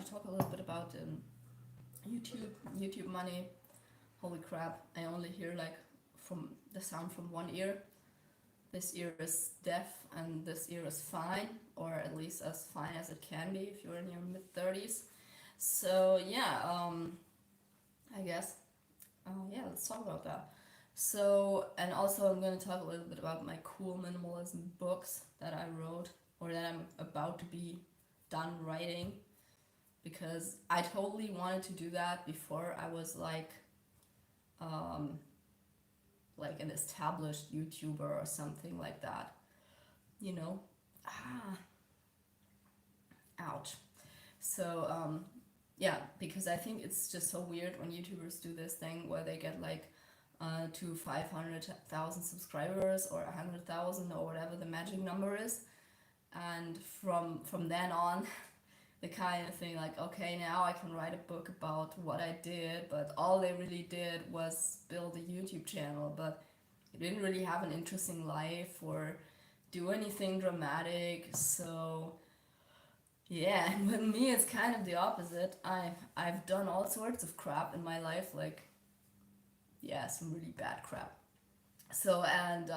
to talk a little bit about YouTube money. Holy crap! I only hear like from the sound from one ear. This ear is deaf, and this ear is fine, or at least as fine as it can be if you're in your mid 30s. So yeah, I guess. Yeah, let's talk about that. So, and also I'm going to talk a little bit about my cool minimalism books that I wrote or that I'm about to be done writing, because I totally wanted to do that before I was um, like an established YouTuber or something like that. You know? Ah, ouch. So, yeah, because I think it's just so weird when YouTubers do this thing where they get like to 500,000 subscribers or 100,000 or whatever the magic number is, and from then on the kind of thing like, okay, now I can write a book about what I did, but all they really did was build a YouTube channel, but they didn't really have an interesting life or do anything dramatic. So yeah, and with me it's kind of the opposite. I've done all sorts of crap in my life, like, yeah, some really bad crap. So, and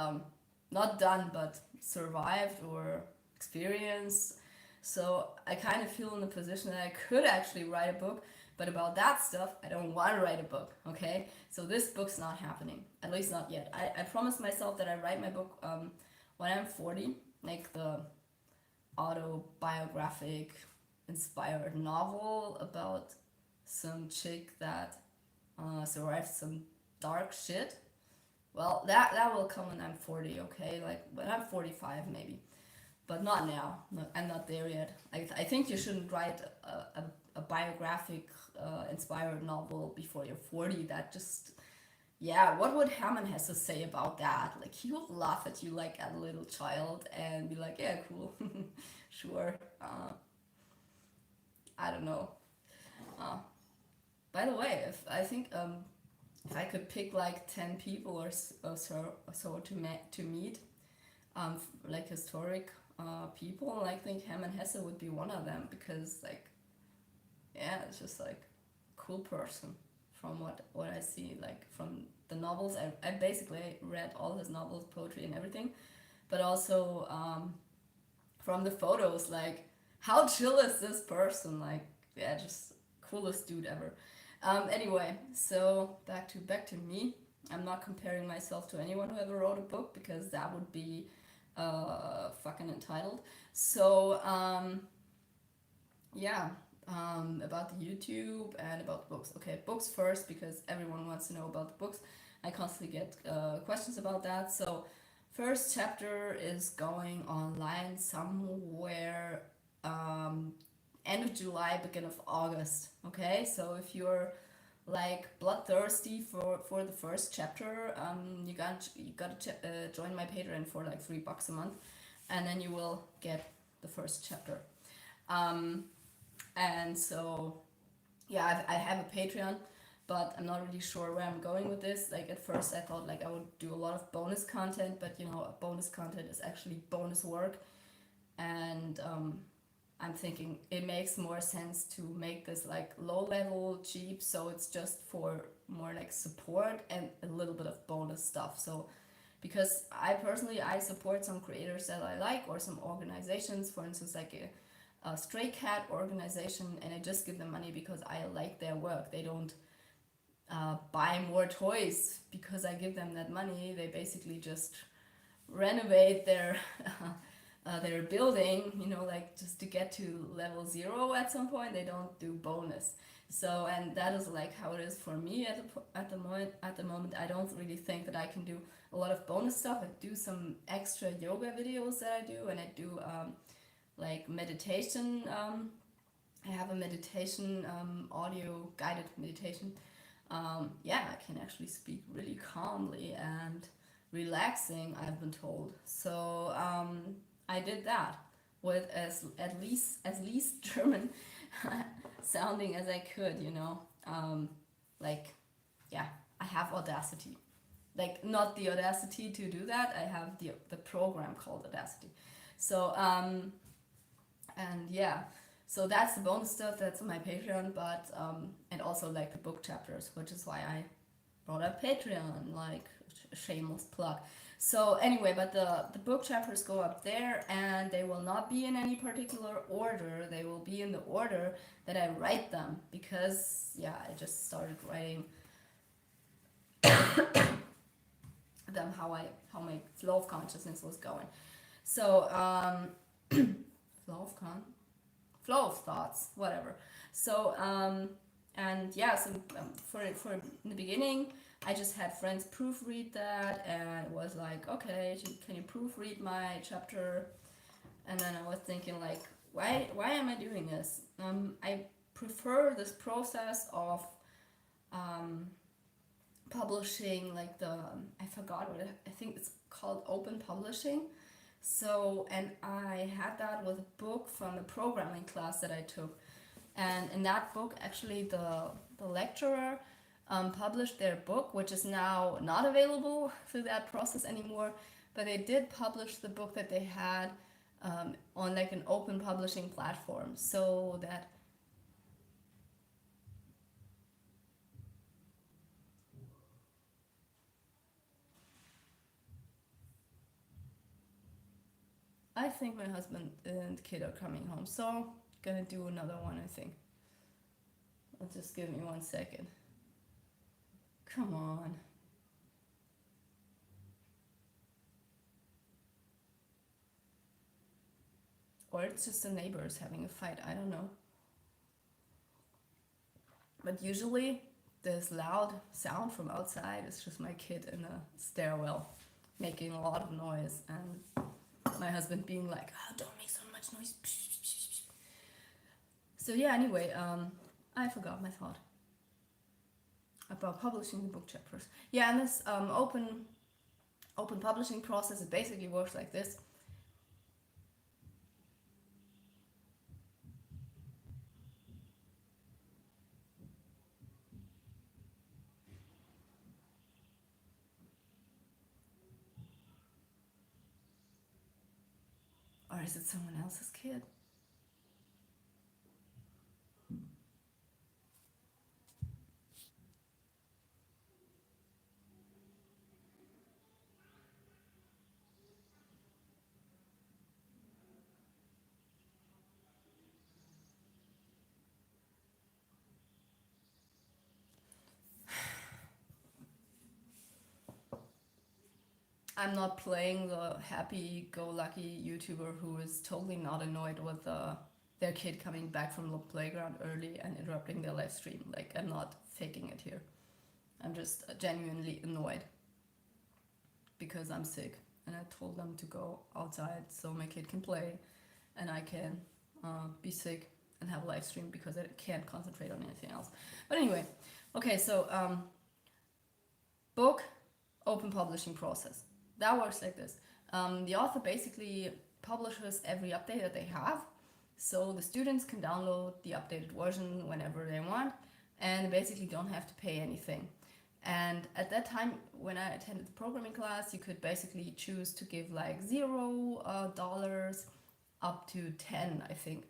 not done but survived or experienced. So I kind of feel in the position that I could actually write a book, but about that stuff I don't want to write a book. Okay, so this book's not happening, at least not yet. I promised myself that I write my book when I'm 40, like the autobiographic inspired novel about some chick that survived some dark shit. Well, that will come when I'm 40, okay? Like when I'm 45 maybe. But not now. No, I'm not there yet. I think you shouldn't write a biographic inspired novel before you're 40. That just, yeah, what would Hammond has to say about that? Like, he would laugh at you like a little child and be like, yeah, cool, sure. I don't know. Uh, by the way, if I think if I could pick like 10 people or so to meet, like historic people, I think Hermann Hesse would be one of them, because like, yeah, it's just like cool person from what I see, like from the novels. I basically read all his novels, poetry and everything, but also from the photos, like how chill is this person? Like, yeah, just coolest dude ever. Anyway, so back to me. I'm not comparing myself to anyone who ever wrote a book, because that would be fucking entitled. So yeah, about the YouTube and about the books. Okay, books first, because everyone wants to know about the books. I constantly get questions about that. So first chapter is going online somewhere end of July, beginning of August. Okay, so if you're like bloodthirsty for the first chapter, you gotta join my Patreon for like $3 a month, and then you will get the first chapter. Um, and so yeah, I have a Patreon, but I'm not really sure where I'm going with this. Like at first I thought like I would do a lot of bonus content, but you know, bonus content is actually bonus work, and I'm thinking it makes more sense to make this like low level, cheap, so it's just for more like support and a little bit of bonus stuff. So because I support some creators that I like, or some organizations, for instance like a stray cat organization, and I just give them money because I like their work. They don't buy more toys because I give them that money. They basically just renovate their building, you know, like just to get to level 0 at some point. They don't do bonus. So, and that is like how it is for me at the moment. I don't really think that I can do a lot of bonus stuff. I do some extra yoga videos that I do, and I do like meditation. I have a meditation audio guided meditation. Yeah, I can actually speak really calmly and relaxing, I've been told. So I did that with as least German sounding as I could, you know. Like, yeah, I have Audacity. Like, not the audacity to do that. I have the program called Audacity. So and yeah. So that's the bonus stuff that's on my Patreon, but and also like the book chapters, which is why I brought up Patreon, like a shameless plug. So anyway, but the book chapters go up there, and they will not be in any particular order. They will be in the order that I write them, because yeah, I just started writing them how my flow of consciousness was going. So flow of flow of thoughts, whatever. So and yeah, so for in the beginning, I just had friends proofread that, and it was like, okay, can you proofread my chapter? And then I was thinking like, why am I doing this? I prefer this process of um, publishing, like the I forgot what I think it's called, open publishing. So, and I had that with a book from a programming class that I took, and in that book, actually, the lecturer published their book, which is now not available through that process anymore. But they did publish the book that they had on like an open publishing platform, so that I think my husband and kid are coming home. So gonna do another one. I think. Just give me 1 second. Come on. Or it's just the neighbors having a fight. I don't know. But usually, this loud sound from outside is just my kid in the stairwell making a lot of noise, and my husband being like, "Oh, don't make so much noise." So yeah. Anyway, I forgot my thought about publishing the book chapters. Yeah, and this open publishing process, it basically works like this. Or is it someone else's kid? I'm not playing the happy-go-lucky YouTuber who is totally not annoyed with their kid coming back from the playground early and interrupting their live stream. Like, I'm not faking it here. I'm just genuinely annoyed because I'm sick, and I told them to go outside so my kid can play and I can be sick and have a live stream because I can't concentrate on anything else. But anyway, okay, so book open publishing process. That works like this. The author basically publishes every update that they have, so the students can download the updated version whenever they want, and they basically don't have to pay anything. And at that time, when I attended the programming class, you could basically choose to give like $0 up to 10, I think.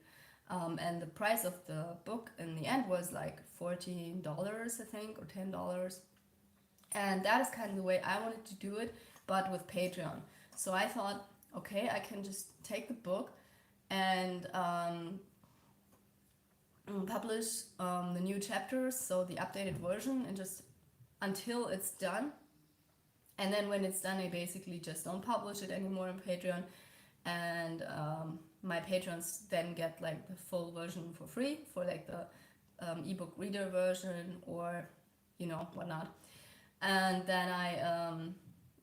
And the price of the book in the end was like $14, I think, or $10. And that is kind of the way I wanted to do it, but with Patreon. So I thought, okay, I can just take the book and publish the new chapters, so the updated version, and just until it's done. And then when it's done, I basically just don't publish it anymore on Patreon. And my patrons then get like the full version for free, for like the ebook reader version, or whatnot. And then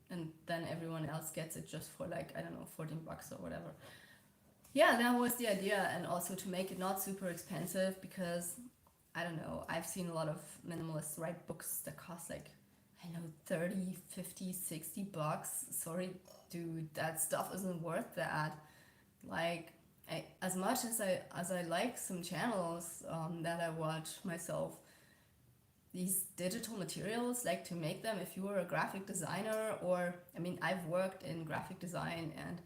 and then everyone else gets it just for like, I don't know, $14 or whatever. Yeah, that was the idea. And also to make it not super expensive, because I don't know, I've seen a lot of minimalists write books that cost like, I know, 30, 50, $60. Sorry, dude, that stuff isn't worth that. Like, as much as I like some channels that I watch myself, these digital materials, like, to make them, if you are a graphic designer, or I mean, I've worked in graphic design, and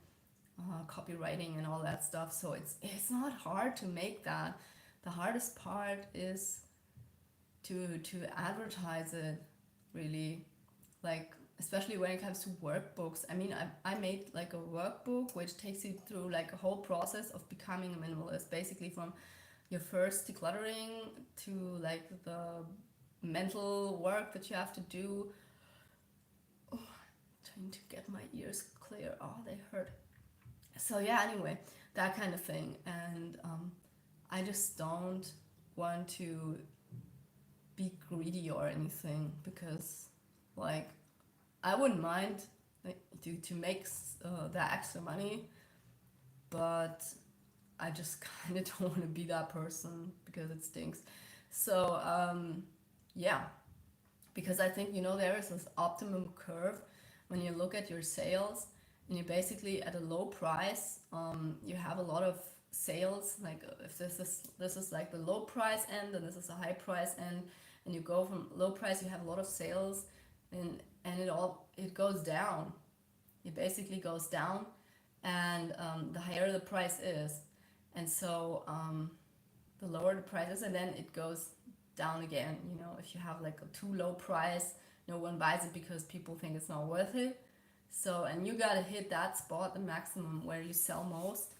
copywriting and all that stuff. So it's not hard to make that. The hardest part is to advertise it, really, like especially when it comes to workbooks. I mean, I made like a workbook which takes you through like a whole process of becoming a minimalist, basically from your first decluttering to like the mental work that you have to do. Oh, trying to get my ears clear. Oh, they hurt. So yeah, anyway, that kind of thing. And I just don't want to be greedy or anything, because like I wouldn't mind like, to make that extra money, but I just kind of don't want to be that person because it stinks. So yeah, because I think, there is this optimum curve when you look at your sales, and you're basically at a low price. You have a lot of sales, like if this is like the low price end, and this is a high price end, and you go from low price, you have a lot of sales, and it goes down. It basically goes down, and the higher the price is, and so the lower the price is, and then it goes down again. If you have like a too low price, no one buys it because people think it's not worth it. So, and you gotta hit that spot, the maximum, where you sell most.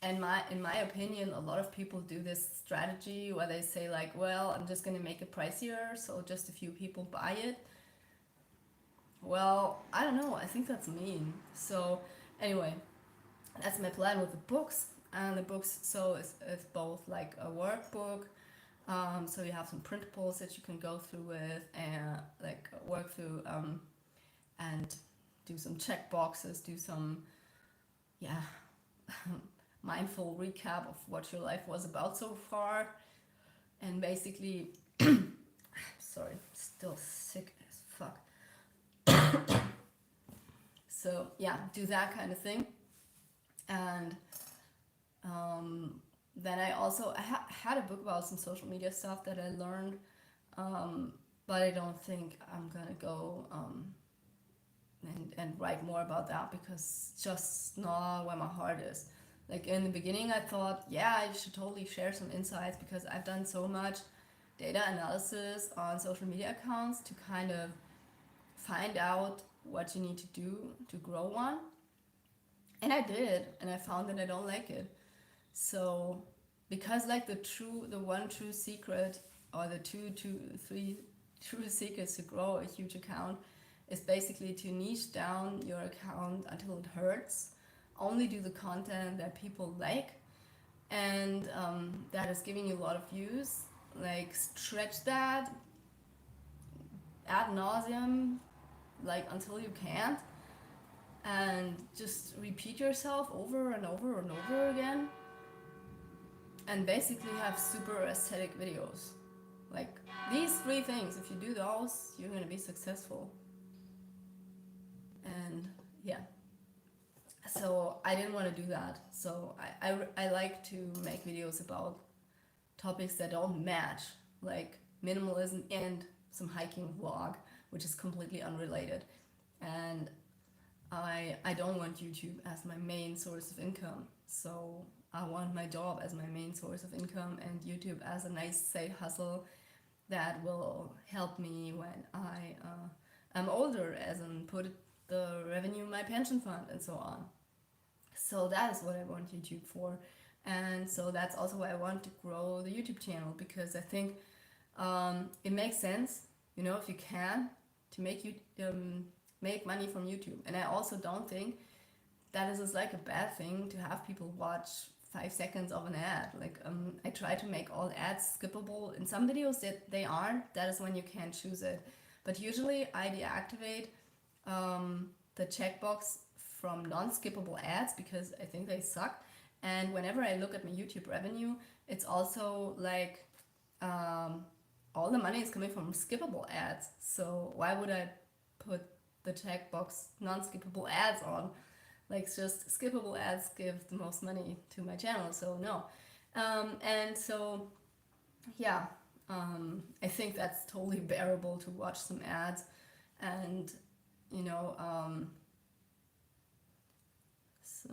And in my opinion, a lot of people do this strategy where they say like, well, I'm just gonna make it pricier so just a few people buy it. Well, I don't know. I think that's mean. So anyway, that's my plan with the books. And the books, so it's both like a workbook. So you have some printables that you can go through with and like work through, and do some check boxes, do some, yeah, mindful recap of what your life was about so far. And basically, sorry, still sick as fuck. So yeah, do that kind of thing. And then I also had a book about some social media stuff that I learned, but I don't think I'm gonna go and write more about that, because it's just not where my heart is. Like in the beginning, I thought, yeah, I should totally share some insights, because I've done so much data analysis on social media accounts to kind of find out what you need to do to grow one. And I did, and I found that I don't like it. So, because like the one true secret, or the three true secrets to grow a huge account, is basically to niche down your account until it hurts. Only do the content that people like, and that is giving you a lot of views. Like stretch that ad nauseum, like until you can't, and just repeat yourself over and over and over again, and basically have super aesthetic videos. Like these three things, if you do those, you're gonna be successful. And yeah, so I didn't want to do that. So I like to make videos about topics that don't match, like minimalism and some hiking vlog, which is completely unrelated. And I don't want YouTube as my main source of income. So I want my job as my main source of income, and YouTube as a nice side hustle that will help me when I am older, as in put the revenue in my pension fund and so on. So that is what I want YouTube for. And so that's also why I want to grow the YouTube channel, because I think it makes sense, if you can, to make money from YouTube. And I also don't think that is like a bad thing to have people watch 5 seconds of an ad. Like I try to make all ads skippable. In some videos that they aren't, that is when you can't choose it. But usually I deactivate the checkbox from non-skippable ads, because I think they suck. And whenever I look at my YouTube revenue, it's also like all the money is coming from skippable ads. So why would I put the checkbox non-skippable ads on? Like it's just skippable ads give the most money to my channel, so no. And so yeah, I think that's totally bearable to watch some ads. And so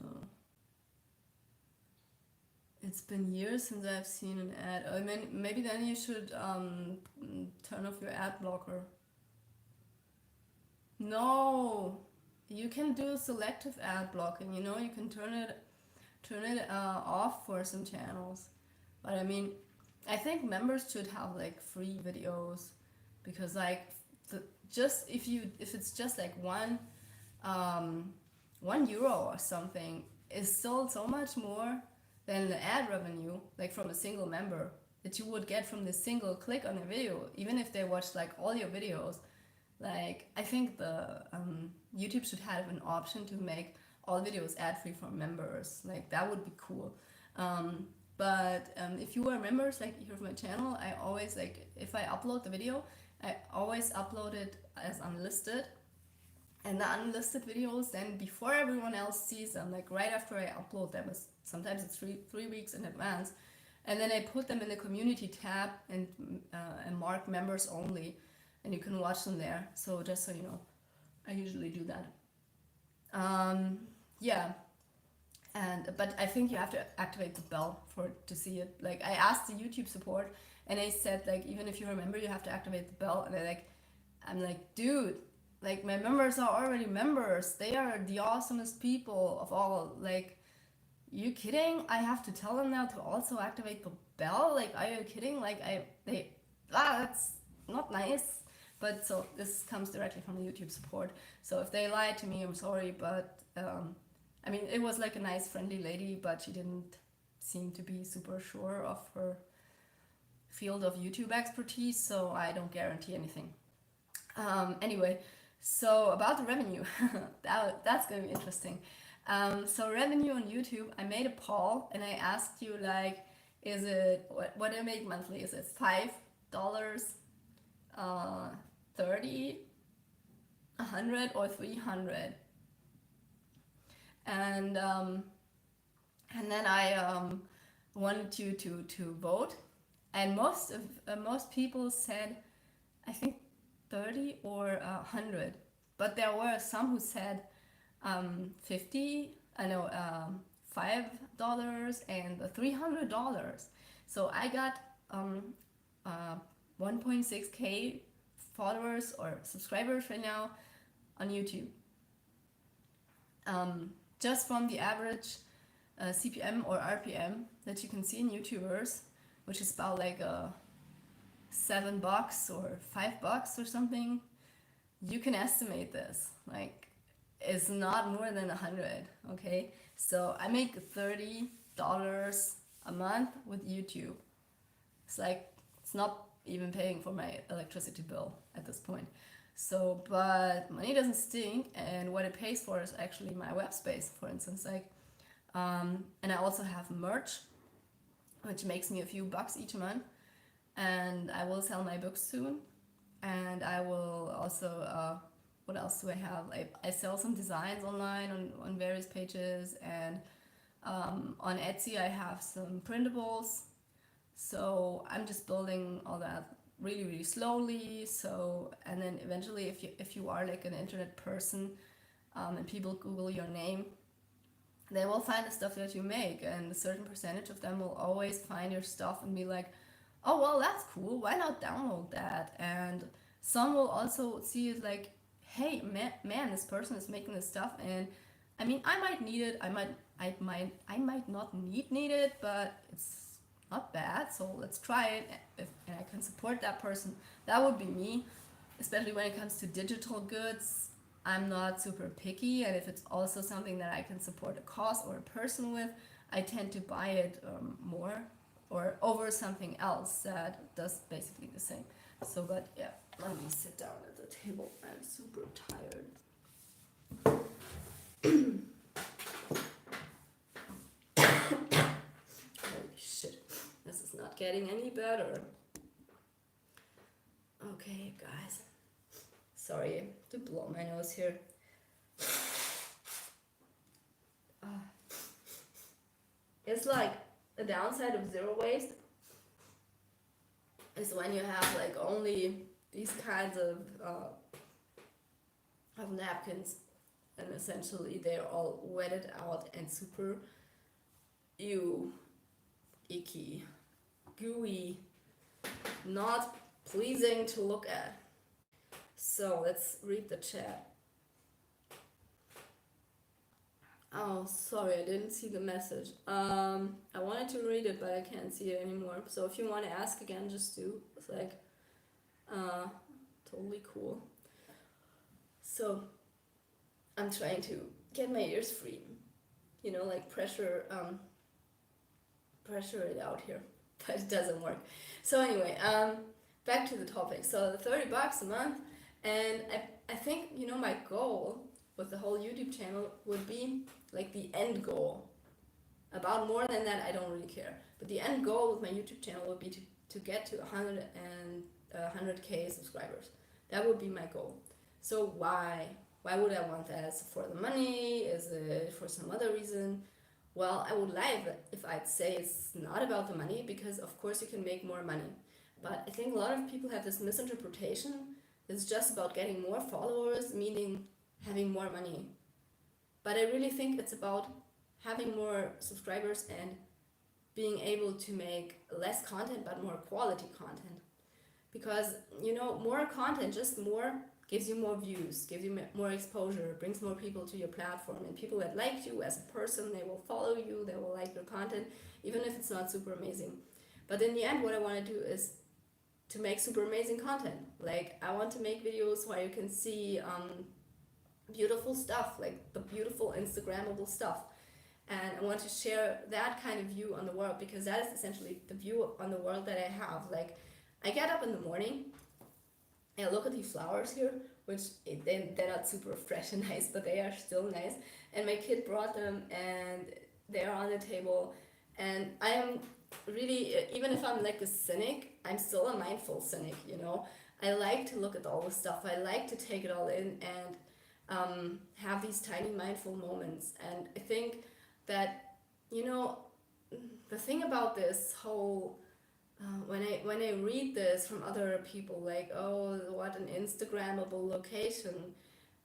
It's been years since I've seen an ad. I mean, maybe then you should turn off your ad blocker. No, you can do selective ad blocking. You know, you can turn it off for some channels. But I mean, I think members should have like free videos, because like just if it's just like um, 1 euro or something, is still so much more than the ad revenue, like from a single member, that you would get from the single click on a video, even if they watch like all your videos. Like, I think the YouTube should have an option to make all videos ad free for members. Like, that would be cool. But if you are members, like here of my channel, I always, like, if I upload the video, I always upload it as unlisted. And the unlisted videos, then before everyone else sees them, like right after I upload them, sometimes it's three weeks in advance, and then I put them in the community tab and mark members only, and you can watch them there. So just so you know, I usually do that. Yeah, but I think you have to activate the bell to see it. Like, I asked the YouTube support, and they said, like, even if you remember, you have to activate the bell. And I'm like, dude, like, my members are already members. They are the awesomest people of all. Like, you kidding? I have to tell them now to also activate the bell? Like, are you kidding? Like, that's not nice. But so this comes directly from the YouTube support. So if they lied to me, I'm sorry. But I mean, it was like a nice, friendly lady, but she didn't seem to be super sure of her field of YouTube expertise. So I don't guarantee anything. Anyway, so about the revenue, that's going to be interesting. So revenue on YouTube, I made a poll and I asked you, like, is it, what do I make monthly? Is it $5, 30, 100, or 300? And then I wanted you to vote, and most people said, I think 30 or 100, but there were some who said 50, I know, $5 and $300. So I got 1.6k followers or subscribers right now on YouTube. Just from the average CPM or RPM that you can see in YouTubers, which is about like $7 or $5 or something, you can estimate this. Like, it's not more than 100. Okay, so I make $30 a month with YouTube. It's like, it's not even paying for my electricity bill at this point. So, but money doesn't stink, and what it pays for is actually my web space, for instance. Like, and I also have merch, which makes me a few bucks each month, and I will sell my books soon. And I will also, what else do I have? I sell some designs online on various pages, and on Etsy I have some printables. So I'm just building all that really, really slowly. So, and then eventually, if you are like an internet person, and people Google your name, they will find the stuff that you make, and a certain percentage of them will always find your stuff and be like, oh, well, that's cool, why not download that? And some will also see it like, hey, man, this person is making this stuff, and I mean, I might need it, I might not need it, but it's not bad, so let's try it. And I can support that person, that would be me. Especially when it comes to digital goods, I'm not super picky, and if it's also something that I can support a cause or a person with, I tend to buy it more or over something else that does basically the same. So, but yeah, let me sit down at the table, I'm super tired. Holy shit, this is not getting any better. Okay, guys, sorry to blow my nose here. It's like the downside of zero waste is when you have like only these kinds of napkins, and essentially they're all wetted out and super, you icky, gooey, not pleasing to look at. So let's read the chat. Oh, sorry, I didn't see the message. I wanted to read it, but I can't see it anymore. So if you want to ask again, just do. It's like, uh, totally cool. So I'm trying to get my ears free. You know, like pressure it out here, but it doesn't work. So anyway, back to the topic. So the $30 a month, and I think, you know, my goal with the whole YouTube channel would be like the end goal. About more than that, I don't really care. But the end goal with my YouTube channel would be to get to 100K subscribers. That would be my goal. So why? Why would I want that? Is it for the money? Is it for some other reason? Well, I would lie if I'd say it's not about the money, because of course you can make more money. But I think a lot of people have this misinterpretation. It's just about getting more followers, meaning having more money. But I really think it's about having more subscribers and being able to make less content but more quality content. Because, you know, more content, just more, gives you more views, gives you more exposure, brings more people to your platform, and people that like you as a person, they will follow you, they will like your content, even if it's not super amazing. But in the end, what I want to do is to make super amazing content. Like, I want to make videos where you can see beautiful stuff, like the beautiful Instagrammable stuff. And I want to share that kind of view on the world, because that is essentially the view on the world that I have. Like, I get up in the morning and I look at these flowers here, which they're not super fresh and nice, but they are still nice. And my kid brought them, and they're on the table. And I am really, even if I'm like a cynic, I'm still a mindful cynic, you know. I like to look at all the stuff. I like to take it all in and have these tiny mindful moments. And I think that, you know, the thing about this whole when I read this from other people, like, oh, what an Instagrammable location,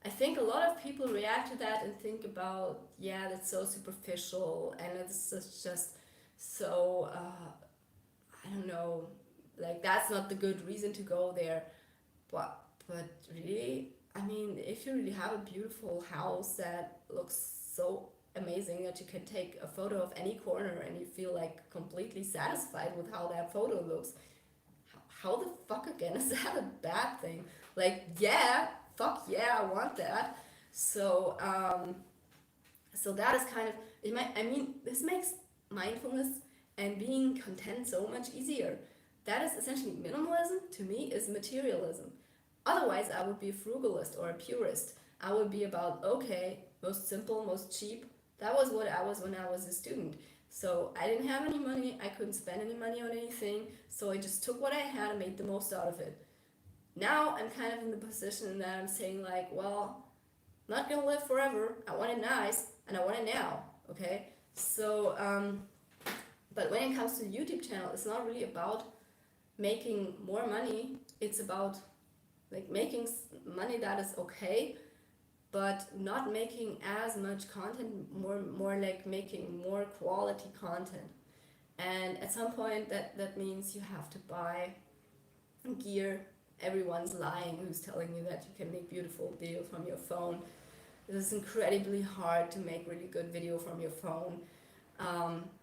I think a lot of people react to that and think about, yeah, that's so superficial, and it's just so I don't know, like, that's not the good reason to go there. But really, I mean, if you really have a beautiful house that looks so amazing that you can take a photo of any corner and you feel like completely satisfied with how that photo looks, how the fuck again is that a bad thing? Like, yeah, fuck yeah, I want that. So so that is kind of I mean, this makes mindfulness and being content so much easier. That is essentially minimalism. To me, is materialism. Otherwise, I would be a frugalist or a purist. I would be about, okay, most simple, most cheap. That was what I was when I was a student. So I didn't have any money, I couldn't spend any money on anything, so I just took what I had and made the most out of it. Now I'm kind of in the position that I'm saying, like, well, I'm not gonna live forever. I want it nice and I want it now, okay? So, but when it comes to the YouTube channel, it's not really about making more money, it's about like making money that is okay, but not making as much content, more like making more quality content. And at some point that means you have to buy gear. Everyone's lying who's telling you that you can make beautiful videos from your phone. It is incredibly hard to make really good video from your phone,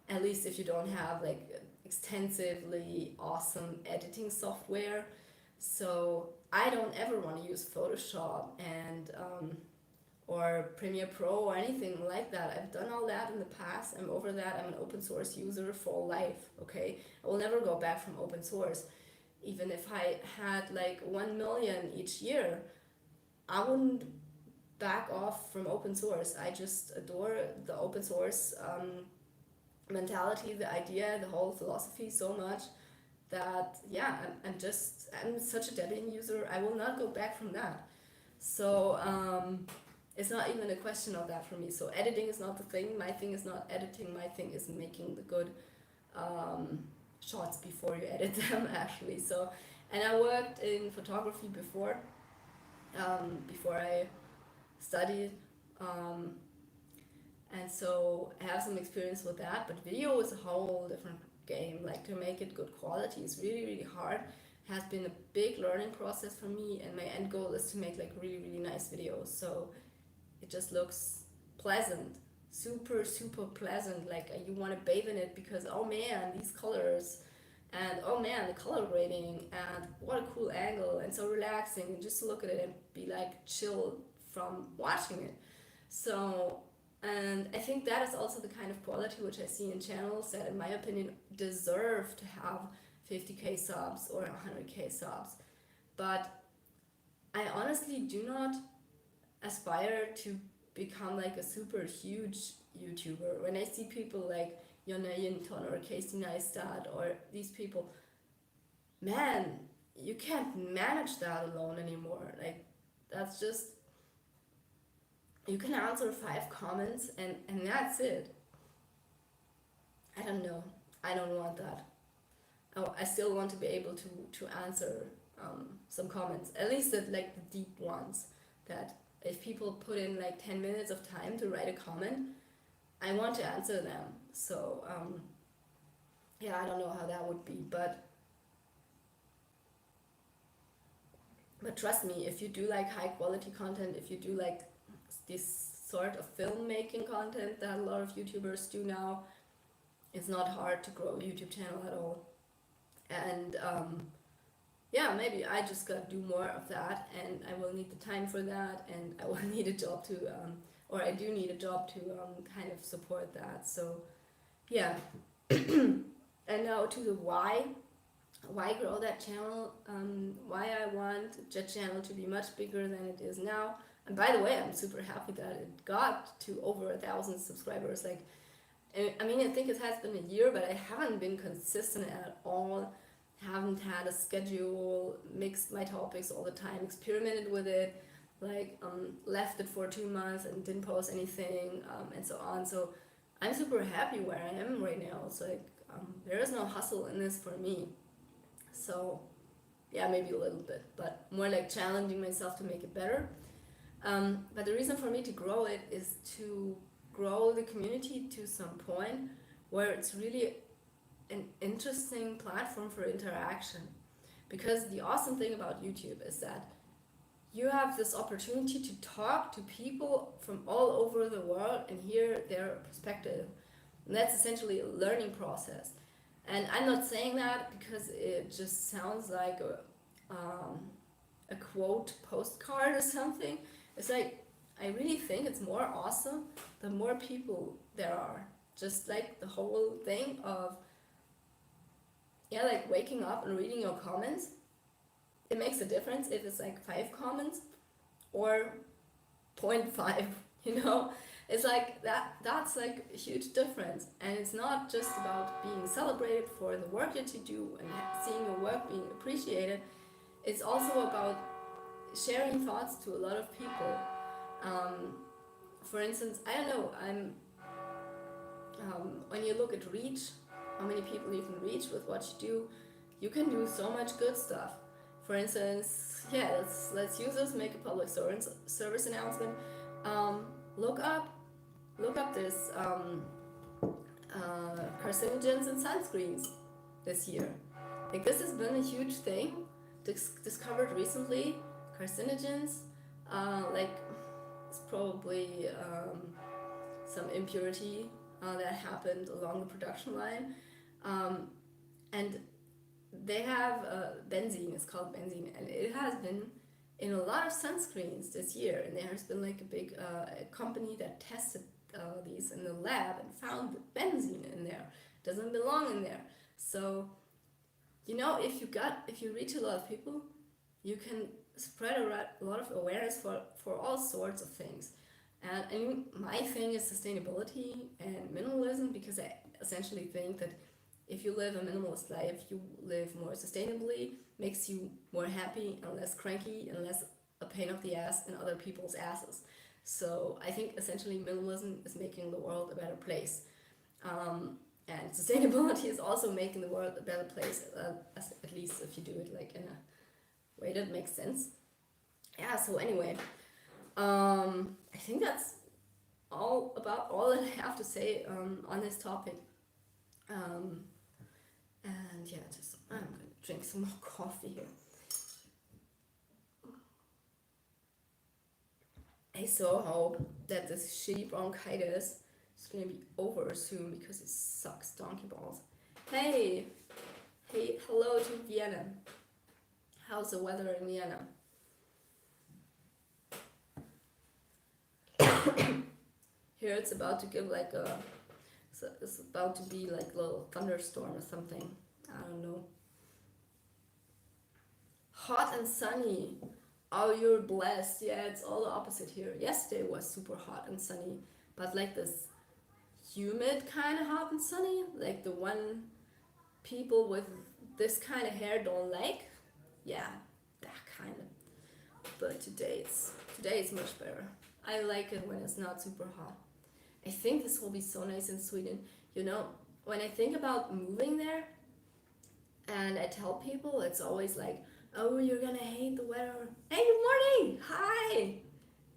at least if you don't have like extensively awesome editing software. So I don't ever want to use Photoshop and or Premiere Pro or anything like that. I've done all that in the past. I'm over that. I'm an open source user for life, okay? I will never go back from open source. Even if I had like 1 million each year, I wouldn't back off from open source. I just adore the open source mentality, the idea, the whole philosophy so much that, yeah, I'm such a Debian user. I will not go back from that. So it's not even a question of that for me. So editing is not the thing. My thing is not editing. My thing is making the good shots before you edit them, actually. So, and I worked in photography before I studied, and so I have some experience with that. But video is a whole different game, like to make it good quality is really, really hard. Has been a big learning process for me, and my end goal is to make like really, really nice videos. So it just looks pleasant, super, super pleasant. Like you want to bathe in it because, oh man, these colors, and oh man, the color grading, and what a cool angle, and so relaxing, and just to look at it and be like chill from watching it. So, and I think that is also the kind of quality which I see in channels that, in my opinion, deserve to have 50k subs or 100k subs. But I honestly do not aspire to become like a super huge YouTuber. When I see people like Jonna Yinton or Casey Neistat or these people, man, you can't manage that alone anymore. Like, that's just, you can answer 5 comments and that's it. I don't know. I don't want that. I still want to be able to answer some comments, at least the, like the deep ones, that if people put in like 10 minutes of time to write a comment, I want to answer them. So yeah, I don't know how that would be, but trust me, if you do like high quality content, if you do like this sort of filmmaking content that a lot of YouTubers do now, it's not hard to grow a YouTube channel at all. And yeah, maybe I just gotta do more of that, and I will need the time for that, and I will need a job to or I do need a job to kind of support that. So yeah. And now to the why grow that channel, why I want that channel to be much bigger than it is now. And by the way, I'm super happy that it got to over 1,000 subscribers. Like, I mean, I think it has been a year, but I haven't been consistent at all. Haven't had a schedule, mixed my topics all the time, experimented with it, like left it for 2 months and didn't post anything, and so on. So I'm super happy where I am right now. It's like there is no hustle in this for me. So yeah, maybe a little bit, but more like challenging myself to make it better. But the reason for me to grow it is to grow the community to some point where it's really an interesting platform for interaction. Because the awesome thing about YouTube is that you have this opportunity to talk to people from all over the world and hear their perspective. And that's essentially a learning process. And I'm not saying that because it just sounds like a quote postcard or something. It's like, I really think it's more awesome the more people there are. Just like the whole thing of, yeah, like waking up and reading your comments. It makes a difference if it's like 5 comments or 0.5, you know? It's like that's like a huge difference. And it's not just about being celebrated for the work that you do and seeing your work being appreciated. It's also about sharing thoughts to a lot of people. For instance, I don't know, when you look at reach, how many people you can reach with what you do, you can do so much good stuff. For instance, yeah, let's use this, make a public service announcement. Look up this carcinogens in sunscreens this year. Like, this has been a huge thing discovered recently. Carcinogens, like it's probably some impurity that happened along the production line, and they have benzene. It's called benzene, and it has been in a lot of sunscreens this year. And there has been like a big company that tested these in the lab and found benzene in there. It doesn't belong in there. So, you know, if you reach a lot of people, you can spread a lot of awareness for all sorts of things. And I mean, my thing is sustainability and minimalism, because I essentially think that if you live a minimalist life, you live more sustainably, makes you more happy and less cranky and less a pain of the ass in other people's asses. So I think essentially minimalism is making the world a better place. And sustainability is also making the world a better place, at least if you do it like in a way that makes sense. Yeah, so anyway, I think that's all that I have to say on this topic. And yeah, just I'm gonna drink some more coffee here. I so hope that this shitty bronchitis is gonna be over soon because it sucks donkey balls. Hey, hey, hello to Vienna. How's the weather in Vienna? Here it's about to give like a, it's about to be like a little thunderstorm or something. I don't know. Hot and sunny. Oh, you're blessed. Yeah, it's all the opposite here. Yesterday was super hot and sunny, but like this humid kind of hot and sunny, like the one people with this kind of hair don't like. Yeah, that kind of. But today is much better. I like it when it's not super hot. I think this will be so nice in Sweden. You know, when I think about moving there, and I tell people, it's always like, oh, you're gonna hate the weather. Hey, good morning! Hi!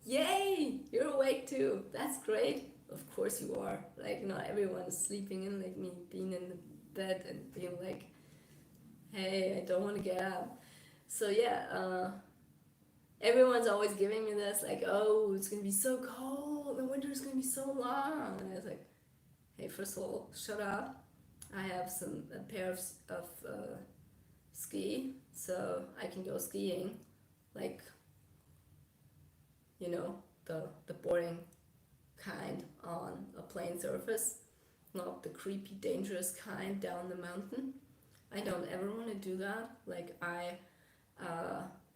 Yay! You're awake too. That's great. Of course you are. Like, not everyone is sleeping in like me, being in the bed and being like, hey, I don't want to get up. So yeah, everyone's always giving me this, like, oh, it's gonna be so cold, the winter's gonna be so long. And I was like, hey, first of all, shut up. I have a pair of ski, so I can go skiing, like, you know, the boring kind on a plain surface, not the creepy, dangerous kind down the mountain. I don't ever want to do that. Like, I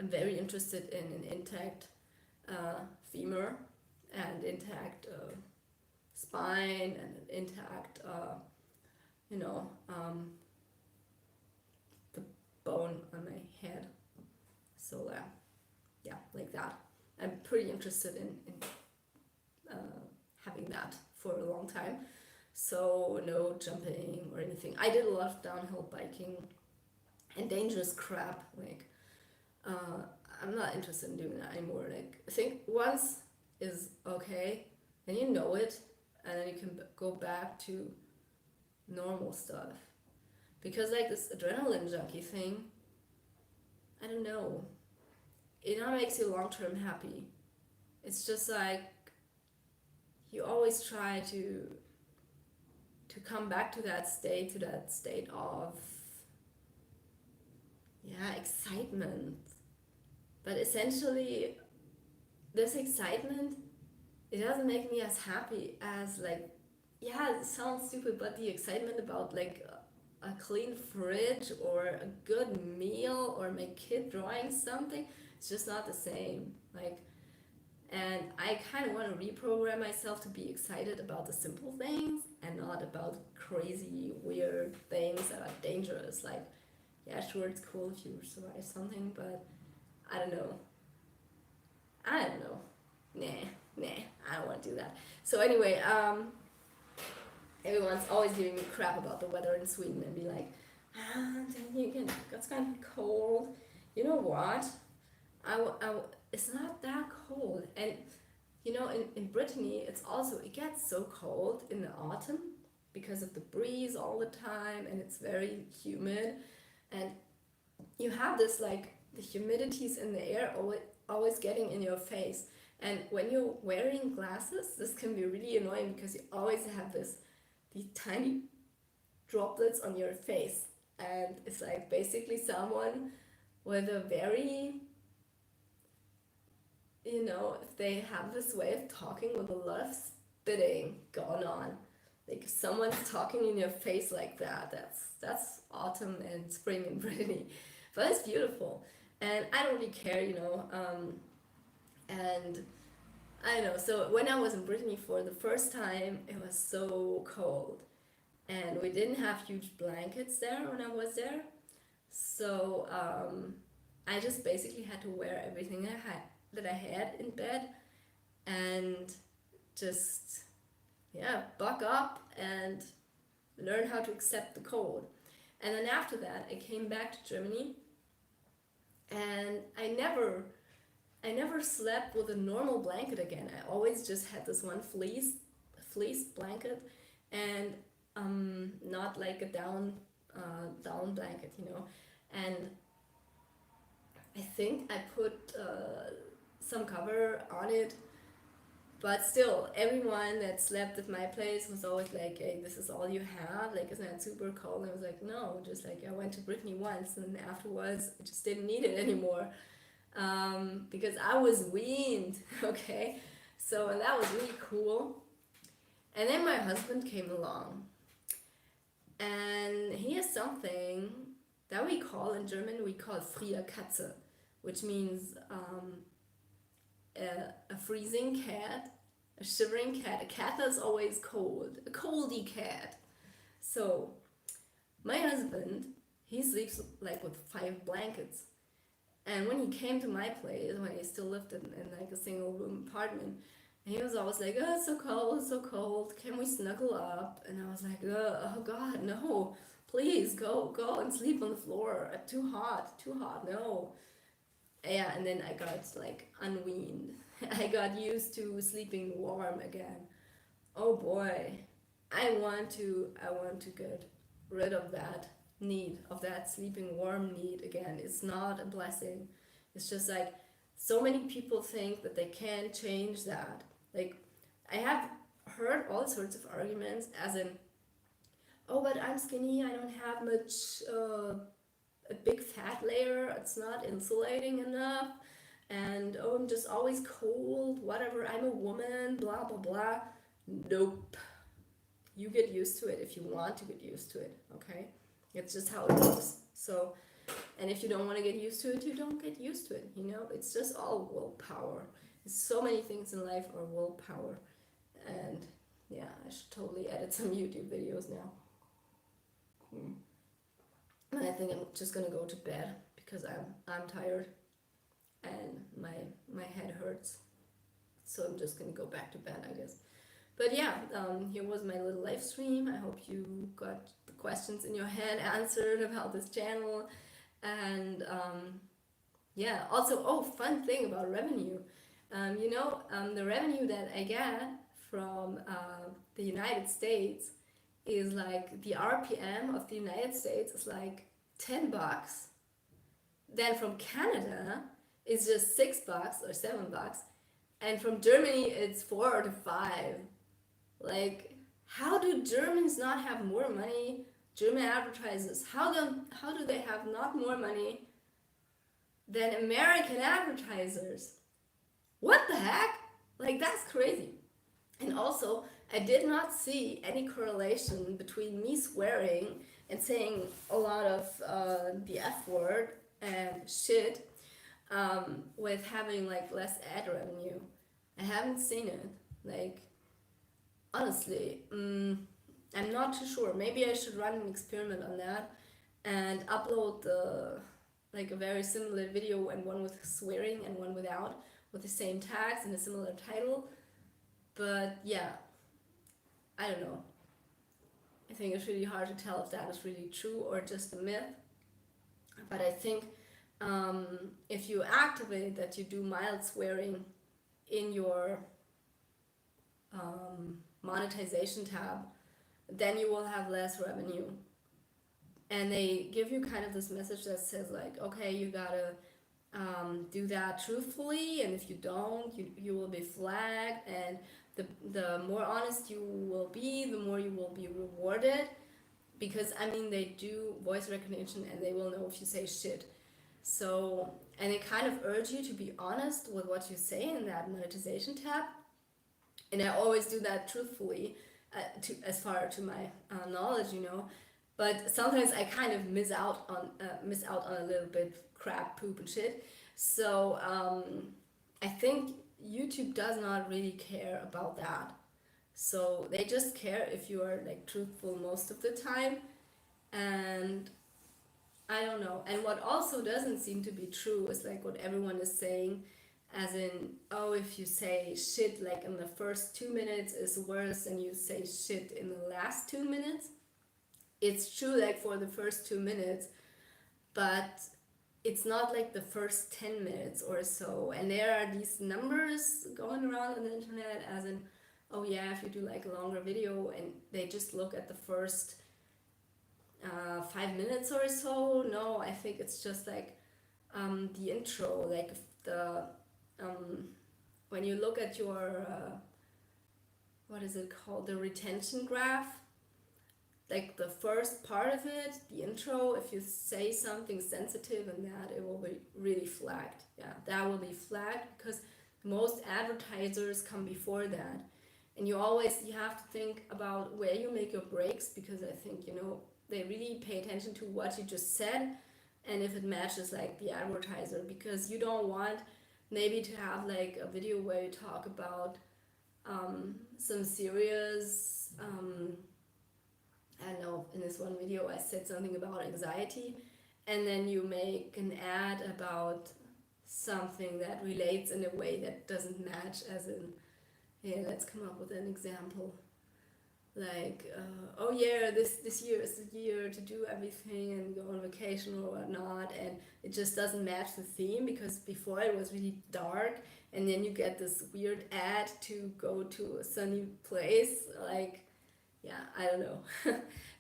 am very interested in an intact femur and intact spine and an intact, you know, the bone on my head. So yeah, like that. I'm pretty interested in having that for a long time. So no jumping or anything. I did a lot of downhill biking and dangerous crap. Like, I'm not interested in doing that anymore. Like, I think once is okay, then you know it, and then you can go back to normal stuff. Because like this adrenaline junkie thing, I don't know. It not makes you long term happy. It's just like you always try to come back to that state of excitement. But essentially this excitement, it doesn't make me as happy as like, yeah, it sounds stupid, but the excitement about like a clean fridge or a good meal or my kid drawing something, it's just not the same. Like, and I kind of want to reprogram myself to be excited about the simple things and not about crazy, weird things that are dangerous. Like, yeah, sure, it's cool if you survive something, but I don't know. Nah, I don't want to do that. So anyway, everyone's always giving me crap about the weather in Sweden and be like, it's kind of cold. You know what? It's not that cold. And you know, in Brittany, it gets so cold in the autumn because of the breeze all the time, and it's very humid, and you have this like the humidities in the air always getting in your face. And when you're wearing glasses, this can be really annoying because you always have these tiny droplets on your face, and it's like basically someone with a very, you know, if they have this way of talking with a lot of spitting going on. Like if someone's talking in your face like that, that's autumn and spring in Brittany. But it's beautiful. And I don't really care, you know. And I don't know, so when I was in Brittany for the first time, it was so cold. And we didn't have huge blankets there when I was there. So I just basically had to wear everything that I had in bed and just buck up and learn how to accept the cold. And then after that I came back to Germany, and I never slept with a normal blanket again. I always just had this one fleece blanket, and not like a down down blanket, and I think I put some cover on it. But still, everyone that slept at my place was always like, "Hey, this is all you have? Like, isn't that super cold?" And I was like, "No, just like I went to Brittany once, and afterwards, I just didn't need it anymore, because I was weaned." Okay, so and that was really cool. And then my husband came along, and he has something that we call in German we call Frierkatze, which means a freezing cat, a shivering cat, a cat that's always cold, a coldy cat. So my husband, he sleeps like with 5 blankets. And when he came to my place, when he still lived in like a single room apartment, he was always like, "Oh, it's so cold, it's so cold. Can we snuggle up?" And I was like, "Oh God, no! Please go and sleep on the floor. Too hot, no." Yeah, and then I got like unweaned. I got used to sleeping warm again. Oh boy, I want to get rid of that need, of that sleeping warm need again. It's not a blessing. It's just like so many people think that they can change that. Like I have heard all sorts of arguments as in, "Oh, but I'm skinny, I don't have much a big fat layer, it's not insulating enough, and oh, I'm just always cold, whatever, I'm a woman, blah blah blah." Nope. You get used to it if you want to get used to it, okay? It's just how it works. So, and if you don't want to get used to it, you don't get used to it, It's just all willpower. So many things in life are willpower. And yeah, I should totally edit some YouTube videos now. And I think I'm just gonna go to bed because I'm tired and my head hurts. So I'm just gonna go back to bed, I guess. But yeah, here was my little live stream. I hope you got the questions in your head answered about this channel. And yeah, also, oh, fun thing about revenue. The revenue that I get from the United States is like the RPM of the United States is like $10. Then from Canada, it's just $6 or $7. And from Germany, it's 4 to 5. Like, how do Germans not have more money? German advertisers, how do they have not more money than American advertisers? What the heck? Like, that's crazy. And also, I did not see any correlation between me swearing and saying a lot of the F word and shit with having like less ad revenue. I haven't seen it. Like, honestly, I'm not too sure. Maybe I should run an experiment on that and upload like a very similar video, and one with swearing and one without, with the same tags and a similar title. But yeah, I don't know. I think it's really hard to tell if that is really true or just a myth. But I think if you activate that you do mild swearing in your monetization tab, then you will have less revenue. And they give you kind of this message that says like, okay, you gotta do that truthfully, and if you don't, you will be flagged, and the more honest you will be, the more you will be rewarded, because I mean they do voice recognition and they will know if you say shit. So, and they kind of urge you to be honest with what you say in that monetization tab, and I always do that truthfully, as far to my knowledge, But sometimes I kind of miss out on a little bit crap, poop, and shit. So I think YouTube does not really care about that. So they just care if you are like truthful most of the time, and I don't know. And what also doesn't seem to be true is like what everyone is saying, as in, oh, if you say shit like in the first 2 minutes is worse than you say shit in the last 2 minutes. It's true like for the first 2 minutes, but it's not like the first 10 minutes or so. And there are these numbers going around on the internet, as in, oh yeah, if you do like a longer video and they just look at the first 5 minutes or so. No, I think it's just like the intro, like the um, when you look at your what is it called, the retention graph, like the first part of it, the intro, if you say something sensitive in that, it will be really flagged. Yeah, that will be flagged because most advertisers come before that. And you have to think about where you make your breaks, because I think, they really pay attention to what you just said and if it matches like the advertiser, because you don't want maybe to have like a video where you talk about some serious I don't know, in this one video I said something about anxiety, and then you make an ad about something that relates in a way that doesn't match, as in, yeah, let's come up with an example. Like, oh yeah, this year is the year to do everything and go on vacation or whatnot, and it just doesn't match the theme because before it was really dark, and then you get this weird ad to go to a sunny place, like, yeah, I don't know.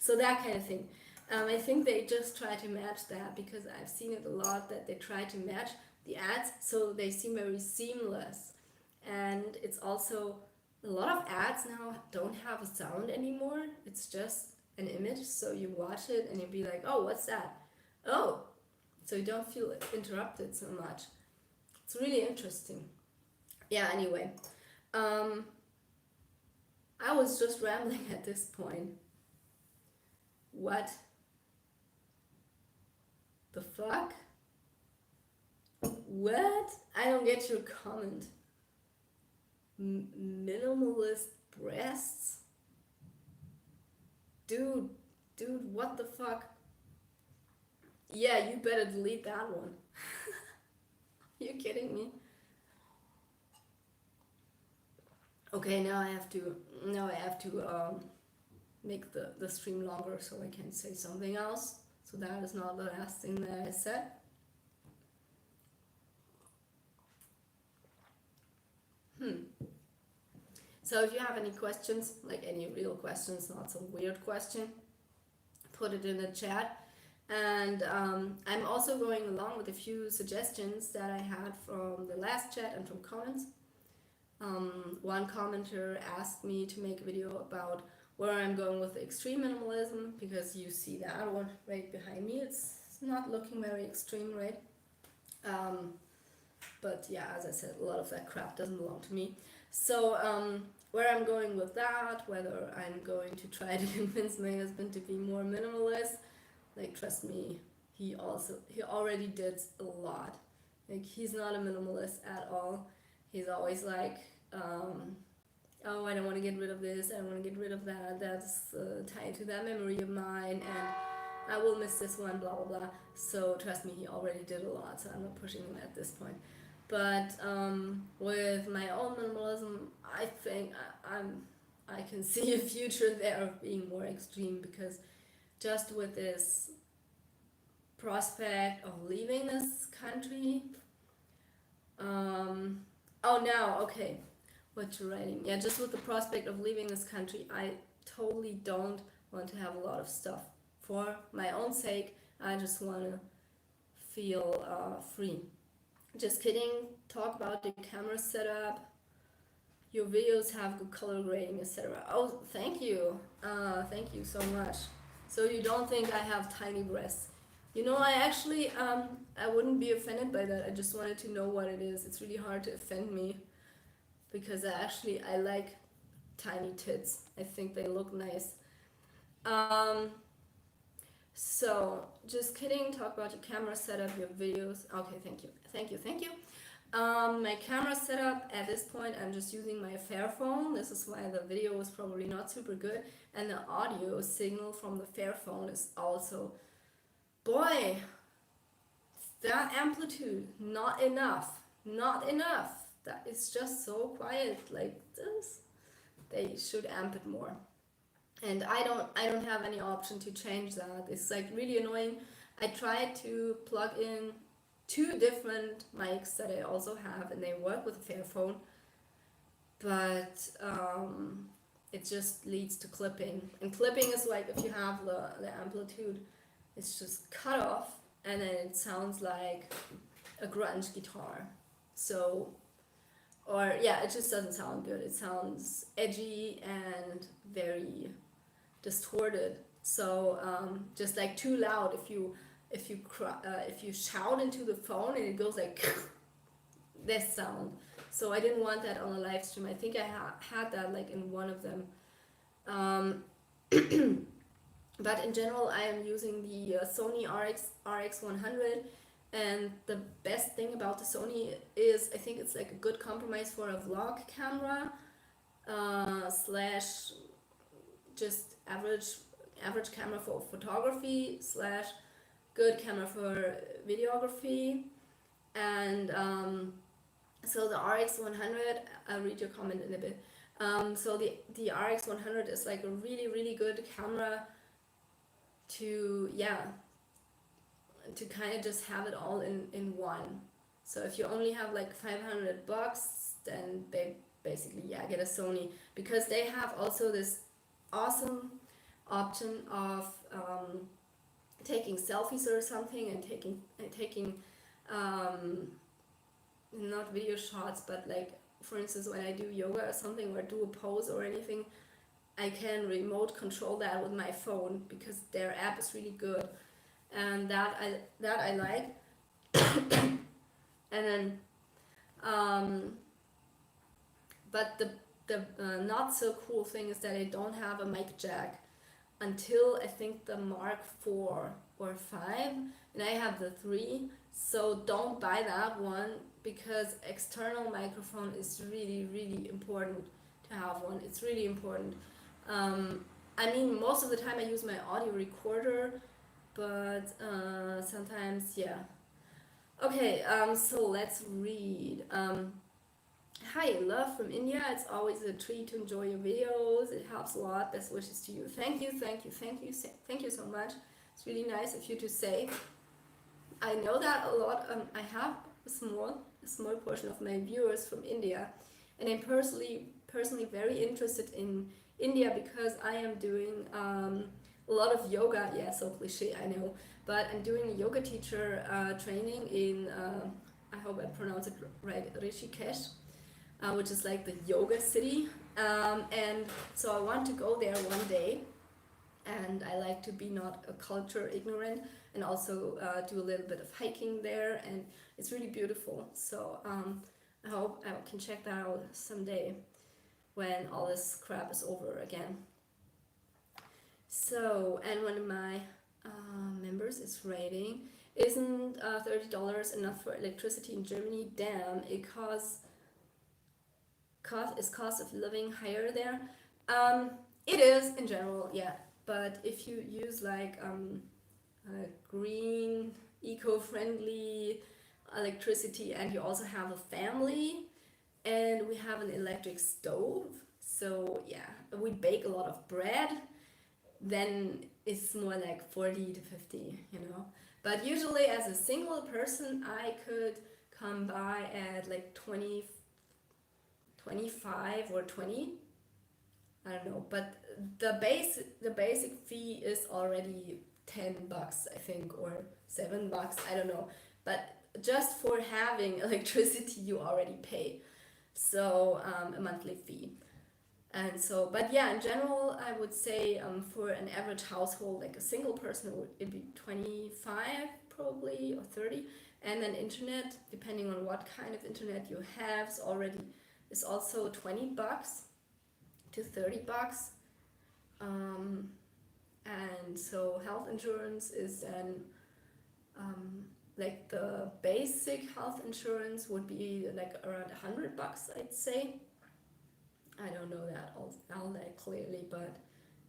So that kind of thing. I think they just try to match that, because I've seen it a lot that they try to match the ads so they seem very seamless. And it's also, a lot of ads now don't have a sound anymore. It's just an image, so you watch it and you'll be like, oh, what's that? Oh, so you don't feel interrupted so much. It's really interesting. Yeah, anyway. Um, I was just rambling at this point. What the fuck? What? I don't get your comment. Minimalist breasts? Dude, what the fuck? Yeah, you better delete that one. You kidding me? Okay, now I have to make the stream longer so I can say something else. So that is not the last thing that I said. So if you have any questions, like any real questions, not some weird question, put it in the chat. And I'm also going along with a few suggestions that I had from the last chat and from comments. One commenter asked me to make a video about where I'm going with the extreme minimalism, because you see that one right behind me. It's not looking very extreme, right? But yeah, as I said, a lot of that crap doesn't belong to me. So where I'm going with that, whether I'm going to try to convince my husband to be more minimalist, like, trust me, he already did a lot. Like, he's not a minimalist at all. He's always like, oh, I don't want to get rid of this, I don't want to get rid of that, that's tied to that memory of mine, and I will miss this one, blah blah blah. So trust me, he already did a lot, so I'm not pushing him at this point. But with my own minimalism, I think I can see a future there of being more extreme, because just with this prospect of leaving this country, okay, what you're writing. Yeah, just with the prospect of leaving this country, I totally don't want to have a lot of stuff. For my own sake, I just want to feel free. Just kidding. Talk about your camera setup. Your videos have good color grading, etc. Oh, thank you. Thank you so much. So you don't think I have tiny breasts? I actually, I wouldn't be offended by that. I just wanted to know what it is. It's really hard to offend me, because I like tiny tits. I think they look nice. So just kidding. Talk about your camera setup, your videos. Okay, thank you. My camera setup at this point, I'm just using my Fairphone. This is why the video is probably not super good, and the audio signal from the Fairphone is also, boy, that amplitude, not enough. That is just so quiet like this. They should amp it more. And I don't have any option to change that. It's like really annoying. I tried to plug in 2 different mics that I also have, and they work with a Fairphone, but it just leads to clipping. And clipping is like if you have the amplitude, it's just cut off, and then it sounds like a grunge guitar. So, or yeah, it just doesn't sound good. It sounds edgy and very distorted. So just like too loud. If you shout into the phone and it goes like this sound. So I didn't want that on a live stream. I think I had that like in one of them. Um, but in general, I am using the Sony RX 100, and the best thing about the Sony is I think it's like a good compromise for a vlog camera slash just average camera for photography slash good camera for videography. And so the RX 100, I'll read your comment in a bit. So the RX 100 is like a really good camera to kind of just have it all in one. So if you only have like $500, then they basically get a Sony, because they have also this awesome option of taking selfies or something, and taking not video shots, but like for instance when I do yoga or something, or do a pose or anything, I can remote control that with my phone, because their app is really good, and that I like. And then but the not so cool thing is that I don't have a mic jack until I think the Mark 4 or 5, and I have the 3. So don't buy that one, because external microphone is really important to have one. It's really important. I mean, most of the time I use my audio recorder, but sometimes, yeah. Okay, so let's read. Hi, love from India. It's always a treat to enjoy your videos. It helps a lot. Best wishes to you. Thank you so much. It's really nice of you to say. I know that a lot. I have a small portion of my viewers from India, and I'm personally very interested in India, because I am doing a lot of yoga. Yeah, so cliche, I know, but I'm doing a yoga teacher training in I hope I pronounce it right, Rishikesh, which is like the yoga city, and so I want to go there one day, and I like to be not a culture ignorant, and also do a little bit of hiking there, and it's really beautiful. So I hope I can check that out someday when all this crap is over again. So, and one of my members is writing, isn't $30 enough for electricity in Germany? Damn, is cost of living higher there? It is in general, yeah. But if you use like green, eco-friendly electricity, and you also have a family, and we have an electric stove, so yeah, we bake a lot of bread, then it's more like 40 to 50, But usually as a single person, I could come by at like 20, 25 or 20. I don't know, but the basic fee is already $10, I think, or $7, I don't know. But just for having electricity, you already pay, so a monthly fee. And so, but yeah, in general, I would say for an average household, like a single person, it'd be 25 probably, or 30. And then internet, depending on what kind of internet you have, is also $20 to $30. And so health insurance is then like the basic health insurance would be like around $100, I'd say. I don't know that all that clearly, but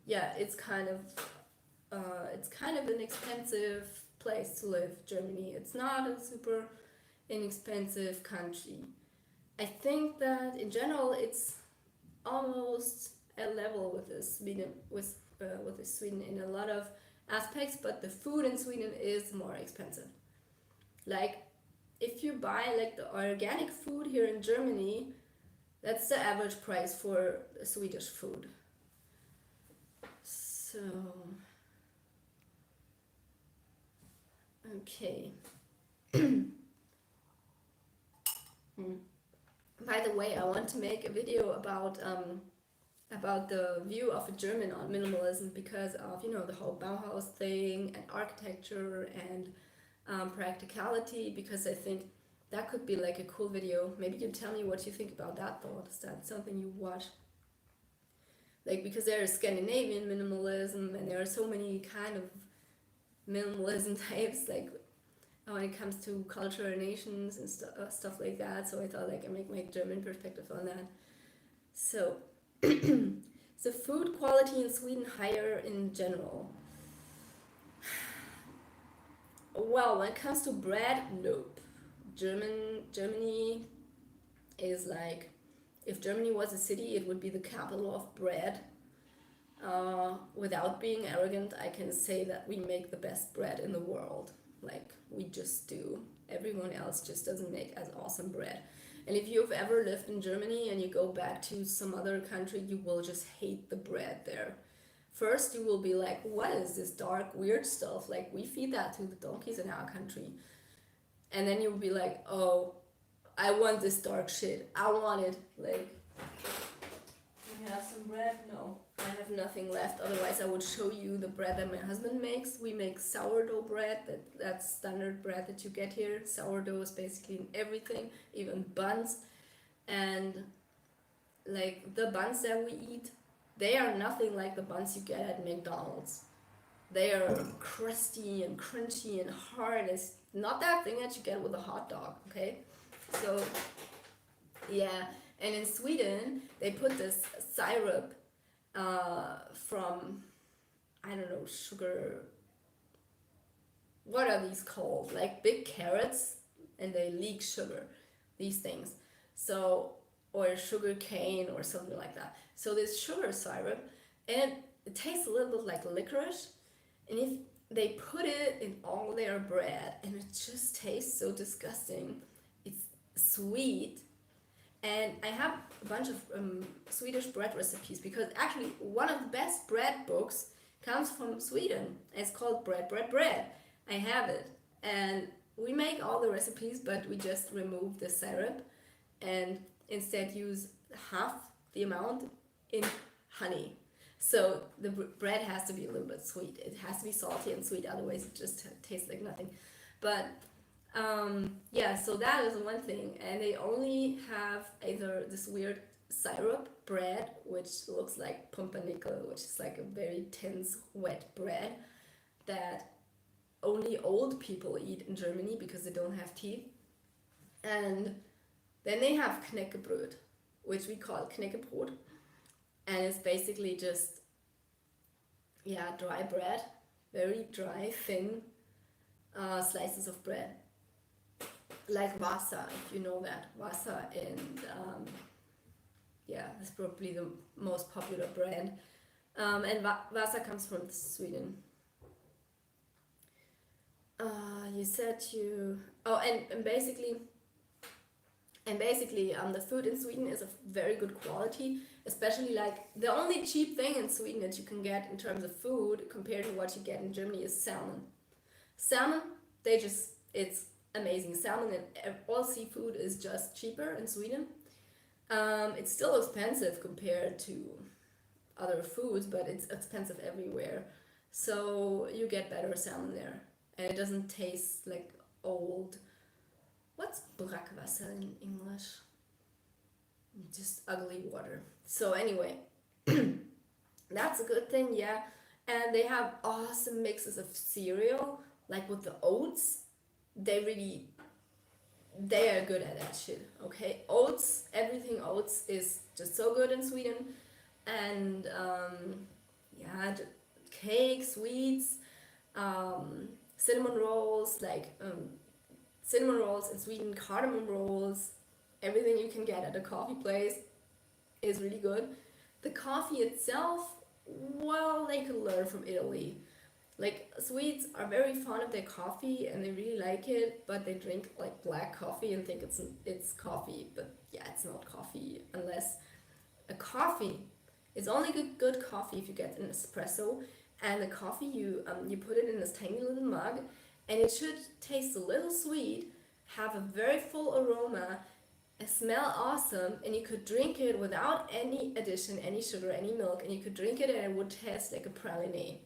yeah, it's kind of an expensive place to live, Germany. It's not a super inexpensive country. I think that in general it's almost at level with Sweden, Sweden in a lot of aspects, but the food in Sweden is more expensive. Like if you buy like the organic food here in Germany, that's the average price for Swedish food. So, okay. Hmm. By the way, I want to make a video about the view of a German on minimalism because of the whole Bauhaus thing and architecture and practicality. Because I think that could be like a cool video. Maybe you tell me what you think about that thought. Is that something you watch? Like, because there is Scandinavian minimalism and there are so many kind of minimalism types, like when it comes to culture and nations and stuff like that. So I thought like I make my German perspective on that. So, so food quality in Sweden higher in general. Well, when it comes to bread, nope. Germany is like, if Germany was a city, it would be the capital of bread. Without being arrogant, I can say that we make the best bread in the world. Like, we just do. Everyone else just doesn't make as awesome bread. And if you've ever lived in Germany and you go back to some other country, you will just hate the bread there. First, you will be like, what is this dark, weird stuff? Like, we feed that to the donkeys in our country. And then you'll be like, oh, I want this dark shit. I want it. Like, you have some bread? No, I have nothing left. Otherwise, I would show you the bread that my husband makes. We make sourdough bread. That's standard bread that you get here. Sourdough is basically in everything, even buns. And like the buns that we eat, they are nothing like the buns you get at McDonald's. They are crusty and crunchy and hard. It's not that thing that you get with a hot dog, okay? So, yeah. And in Sweden, they put this syrup from, I don't know, sugar. What are these called? Like big carrots, and they leak sugar, these things. So, or sugar cane or something like that. So this sugar syrup, and it tastes a little bit like licorice. And if they put it in all their bread, and it just tastes so disgusting. It's sweet. And I have a bunch of Swedish bread recipes because actually one of the best bread books comes from Sweden. It's called Bread, Bread, Bread. I have it. And we make all the recipes, but we just remove the syrup and instead use half the amount in honey. So the bread has to be a little bit sweet. It has to be salty and sweet, otherwise it just tastes like nothing. But yeah, so that is one thing. And they only have either this weird syrup bread, which looks like pumpernickel, which is like a very tense, wet bread that only old people eat in Germany because they don't have teeth. And then they have Knäckebröt, which we call Knäckebrot. And it's basically just, yeah, dry bread, very dry, thin slices of bread. Like Vasa, if you know that. Vasa and, yeah, that's probably the most popular brand. And Vasa comes from Sweden. You said you... Oh, and basically, the food in Sweden is of very good quality, especially like the only cheap thing in Sweden that you can get in terms of food compared to what you get in Germany is salmon. Salmon, it's amazing. Salmon and all seafood is just cheaper in Sweden. It's still expensive compared to other foods, but it's expensive everywhere. So you get better salmon there. And it doesn't taste like old... What's brackwasser in English? Just ugly water. So anyway, that's a good thing, yeah. And they have awesome mixes of cereal, like with the oats. They are good at that shit, okay? Oats, everything oats is just so good in Sweden. And yeah, cakes, sweets, cinnamon rolls, cinnamon rolls in Sweden, cardamom rolls, everything you can get at a coffee place is really good. The coffee itself, well, they could learn from Italy. Like, Swedes are very fond of their coffee and they really like it, but they drink like black coffee and think it's coffee, but yeah, it's not coffee unless a coffee is only good coffee if you get an espresso, And the coffee, you put it in this tiny little mug, and it should taste a little sweet, have a very full aroma, smell awesome, and you could drink it without any addition, any sugar, any milk, and you could drink it and it would taste like a praline.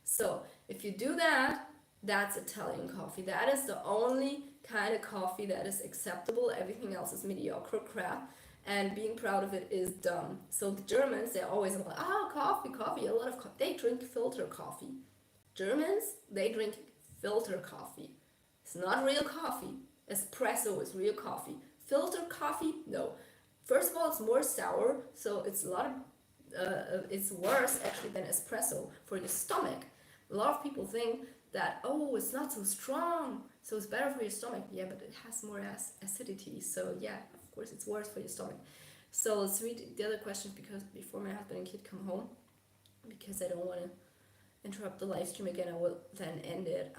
So if you do that, that's Italian coffee. That is the only kind of coffee that is acceptable. Everything else is mediocre crap, and being proud of it is dumb. So the Germans, they're always like, oh, coffee, coffee, a lot of they drink filter coffee. Germans, they drink filter coffee. It's not real coffee. Espresso is real coffee. Filter coffee, no. First of all, it's more sour, so it's a lot of it's worse actually than espresso for your stomach. A lot of people think that, oh, it's not so strong, so it's better for your stomach. Yeah, but it has more acidity, so yeah, of course it's worse for your stomach. So let's read the other questions because before my husband and kid come home, because I don't want to interrupt the live stream again. I will then end it.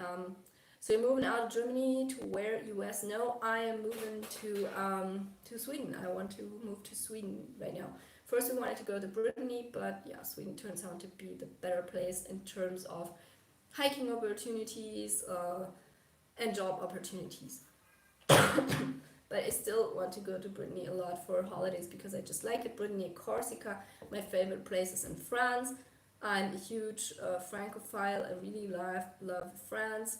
So you're moving out of Germany to where? US? No, I am moving to Sweden. I want to move to Sweden right now. First we wanted to go to Brittany, but yeah, Sweden turns out to be the better place in terms of hiking opportunities and job opportunities. But I still want to go to Brittany a lot for holidays because I just like it. Brittany, Corsica, my favorite places in France. I'm a huge Francophile. I really love France.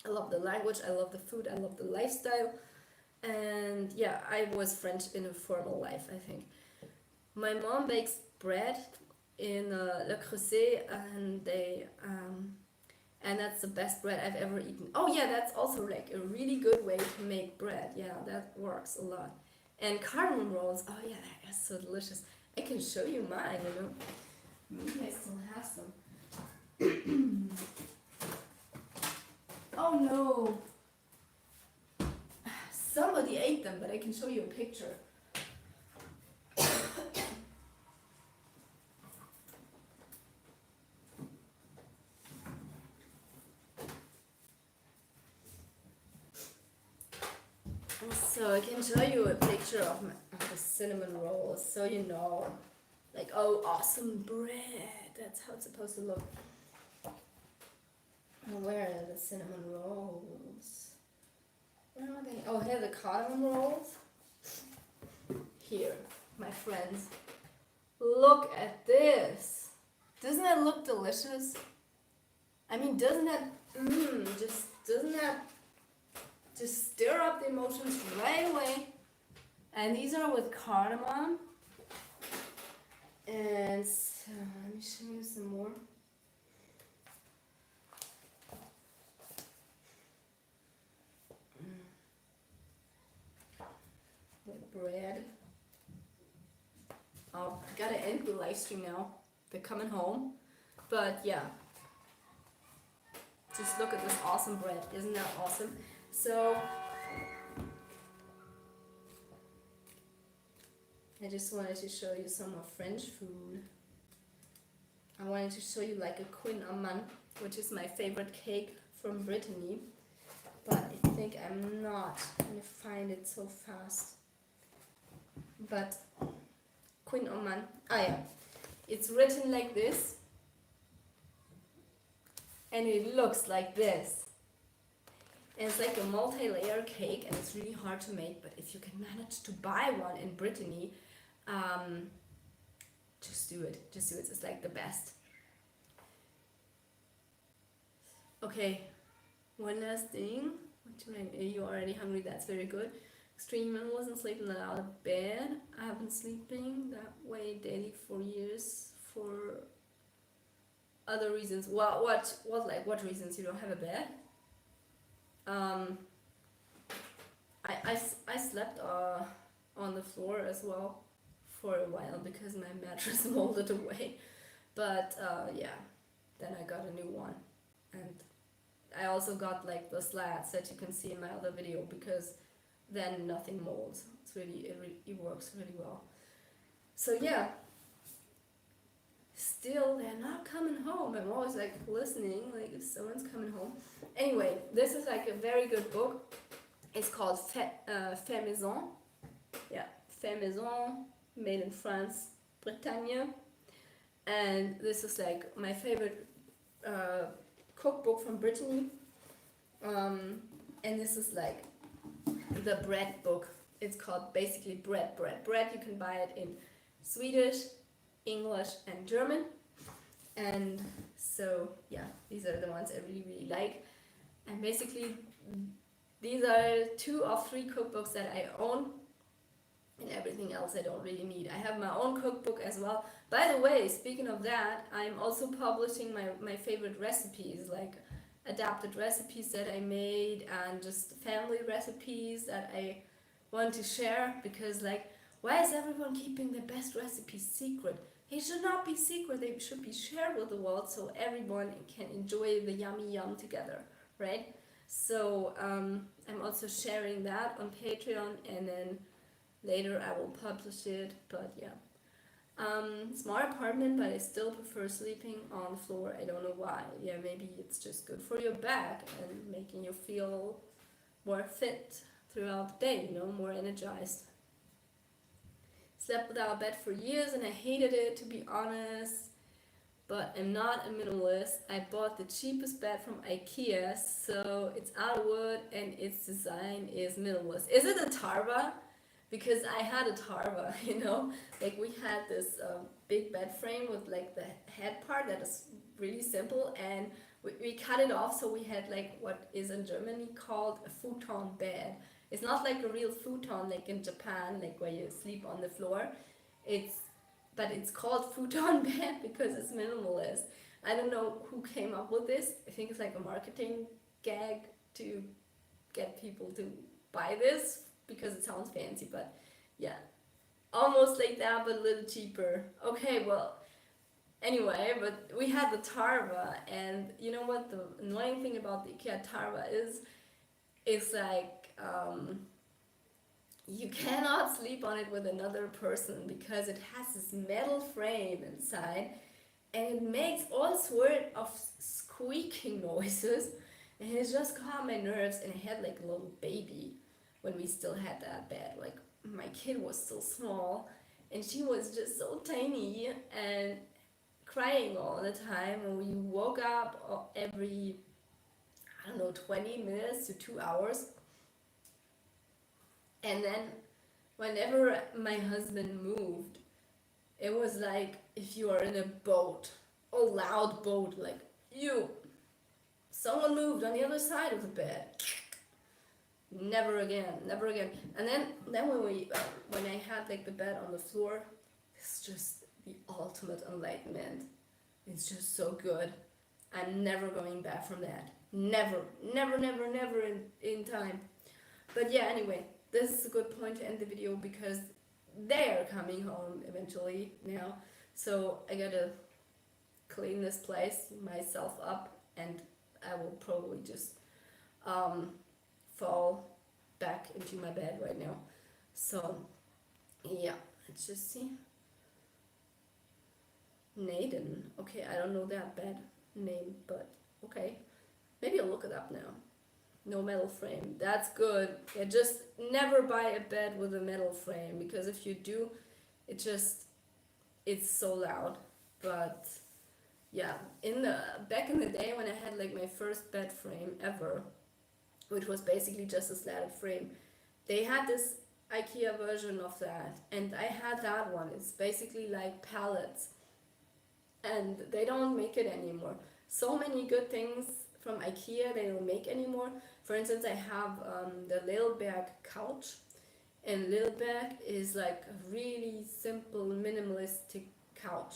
I love the language, I love the food, I love the lifestyle. And yeah, I was French in a formal life, I think. My mom bakes bread in Le Creuset, and that's the best bread I've ever eaten. Oh yeah, that's also like a really good way to make bread. Yeah, that works a lot. And cardamom rolls, oh yeah, that is so delicious. I can show you mine, you know. Maybe I still have some. Oh no! Somebody ate them, but I can show you a picture. So I can show you a picture of the cinnamon rolls, so you know, like, oh, awesome bread. That's how it's supposed to look. Where are the cinnamon rolls? Where are they? Oh, here are the cardamom rolls. Here, my friends. Look at this. Doesn't that look delicious? I mean, doesn't that just stir up the emotions right away? And these are with cardamom. And so, let me show you some more. Bread. Oh, I gotta end the live stream now. They're coming home. But yeah. Just look at this awesome bread. Isn't that awesome? So I just wanted to show you some of French food. I wanted to show you like a Queen Amman, which is my favorite cake from Brittany. But I think I'm not gonna find it so fast. But Queen Oman, yeah, it's written like this, and it looks like this. And it's like a multi-layer cake, and it's really hard to make. But if you can manage to buy one in Brittany, just do it. Just do it. It's like the best. Okay, one last thing. You're already hungry. That's very good. Extreme minimalism, sleeping out of bed. I have been sleeping that way daily for years for other reasons. What reasons? You don't have a bed? I slept on the floor as well for a while because my mattress molded away. But yeah, then I got a new one, and I also got like the slats that you can see in my other video because then nothing molds. It's really it works really well. So yeah, still they're not coming home. I'm always like listening, like if someone's coming home. Anyway, this is like a very good book. It's called Fait Maison. Yeah, Fait Maison, made in France, Bretagne. And this is like my favorite cookbook from Brittany. And this is like the bread book. It's called basically bread. You can buy it in Swedish, English, and German. And so yeah, these are the ones I really like. And basically these are 2 or 3 cookbooks that I own, and everything else I don't really need. I have my own cookbook as well. By the way, speaking of that, I'm also publishing my favorite recipes, like adapted recipes that I made and just family recipes that I want to share, because like, why is everyone keeping the best recipes secret? They should not be secret, they should be shared with the world so everyone can enjoy the yummy yum together, right? So I'm also sharing that on Patreon, and then later I will publish it. But yeah, small apartment, but I still prefer sleeping on the floor. I don't know why. Yeah, maybe it's just good for your back and making you feel more fit throughout the day, more energized. Slept without a bed for years and I hated it, to be honest. But I'm not a minimalist. I bought the cheapest bed from IKEA, so it's out of wood and its design is minimalist. Is it a Tarva? Because I had a Tarva, like we had this big bed frame with like the head part that is really simple, and we cut it off, so we had like what is in Germany called a futon bed. It's not like a real futon like in Japan, like where you sleep on the floor. But it's called futon bed because it's minimalist. I don't know who came up with this. I think it's like a marketing gag to get people to buy this because it sounds fancy, but yeah, almost like that, but a little cheaper. Okay, well, anyway, but we had the Tarva, and you know what the annoying thing about the IKEA Tarva is? It's like, you cannot sleep on it with another person because it has this metal frame inside, and it makes all sort of squeaking noises, and it just caught my nerves. And I had like a little baby when we still had that bed. Like, my kid was still small, and she was just so tiny and crying all the time, and we woke up every, I don't know, 20 minutes to 2 hours. And then whenever my husband moved, it was like if you are in a boat, a loud boat, like someone moved on the other side of the bed. Never again. And then when I had like the bed on the floor, it's just the ultimate enlightenment. It's just so good. I'm never going back from that. Never in time. But yeah, anyway, this is a good point to end the video because they are coming home eventually now. So I gotta clean this place myself up, and I will probably just fall back into my bed right now. So yeah, let's just see. Naden. Okay, I don't know that bad name, but okay. Maybe I'll look it up now. No metal frame. That's good. Yeah, just never buy a bed with a metal frame, because if you do, it's so loud. But yeah, back in the day when I had like my first bed frame ever, which was basically just a slatted frame, they had this IKEA version of that, and I had that one. It's basically like pallets, and they don't make it anymore. So many good things from IKEA they don't make anymore. For instance, I have the Lilleberg couch, and Lilleberg is like a really simple minimalistic couch.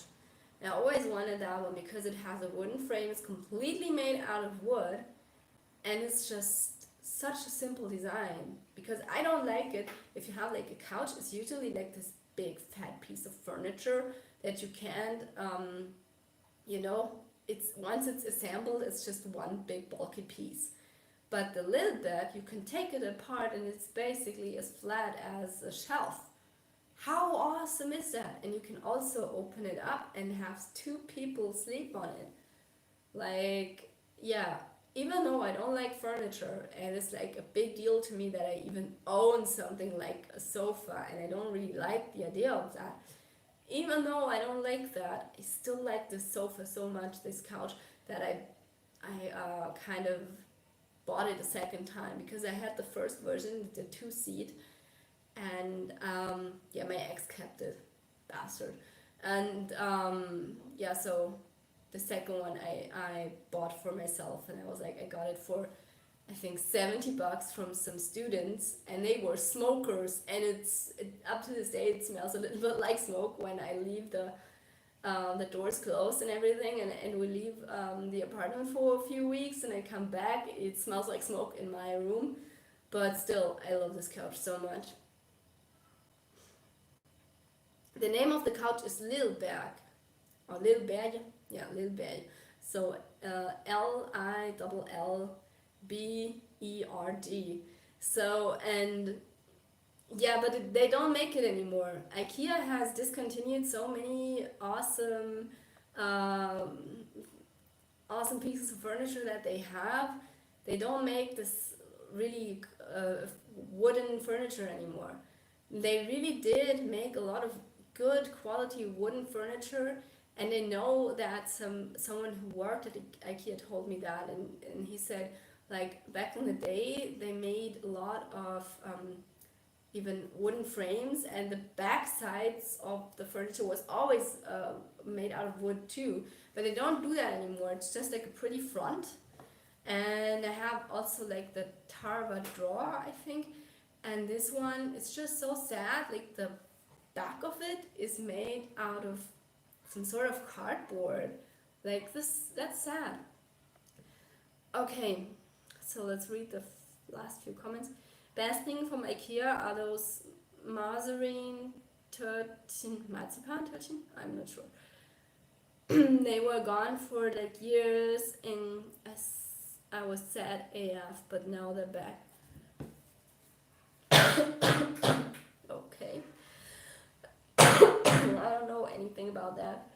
And I always wanted that one because it has a wooden frame. It's completely made out of wood, and it's just such a simple design, because I don't like it if you have like a couch. It's usually like this big fat piece of furniture that you can't it's once it's assembled, it's just one big bulky piece. But the Lilleberg, you can take it apart and it's basically as flat as a shelf. How awesome is that? And you can also open it up and have 2 people sleep on it. Like, yeah, even though I don't like furniture, and it's like a big deal to me that I even own something like a sofa, and I don't really like the idea of that. Even though I don't like that, I still like this sofa so much, this couch, that I kind of bought it a second time, because I had the first version, the 2-seat, and yeah, my ex kept it, bastard. And yeah, so the second one I bought for myself, and I was like, I got it for I think $70 from some students, and they were smokers, and up to this day it smells a little bit like smoke when I leave the doors closed and everything, and we leave the apartment for a few weeks, and I come back, it smells like smoke in my room, but still, I love this couch so much. The name of the couch is Little Berg, or Little Berg, yeah, Little Berg. So LILLBERG. So, and yeah, but they don't make it anymore. IKEA has discontinued so many um, awesome pieces of furniture that they have. They don't make this really wooden furniture anymore. They really did make a lot of good quality wooden furniture, and I know that someone who worked at IKEA told me that, and he said, like, back in the day they made a lot of even wooden frames, and the back sides of the furniture was always made out of wood too, but they don't do that anymore. It's just like a pretty front. And I have also like the Tarva drawer, I think, and this one, it's just so sad, like the back of it is made out of some sort of cardboard, like this. That's sad. Okay, so let's read the last few comments. Best thing from IKEA are those margarine marzipan törtchen, I'm not sure. They were gone for like years, and I was sad AF, but now they're back. Okay. I don't know anything about that.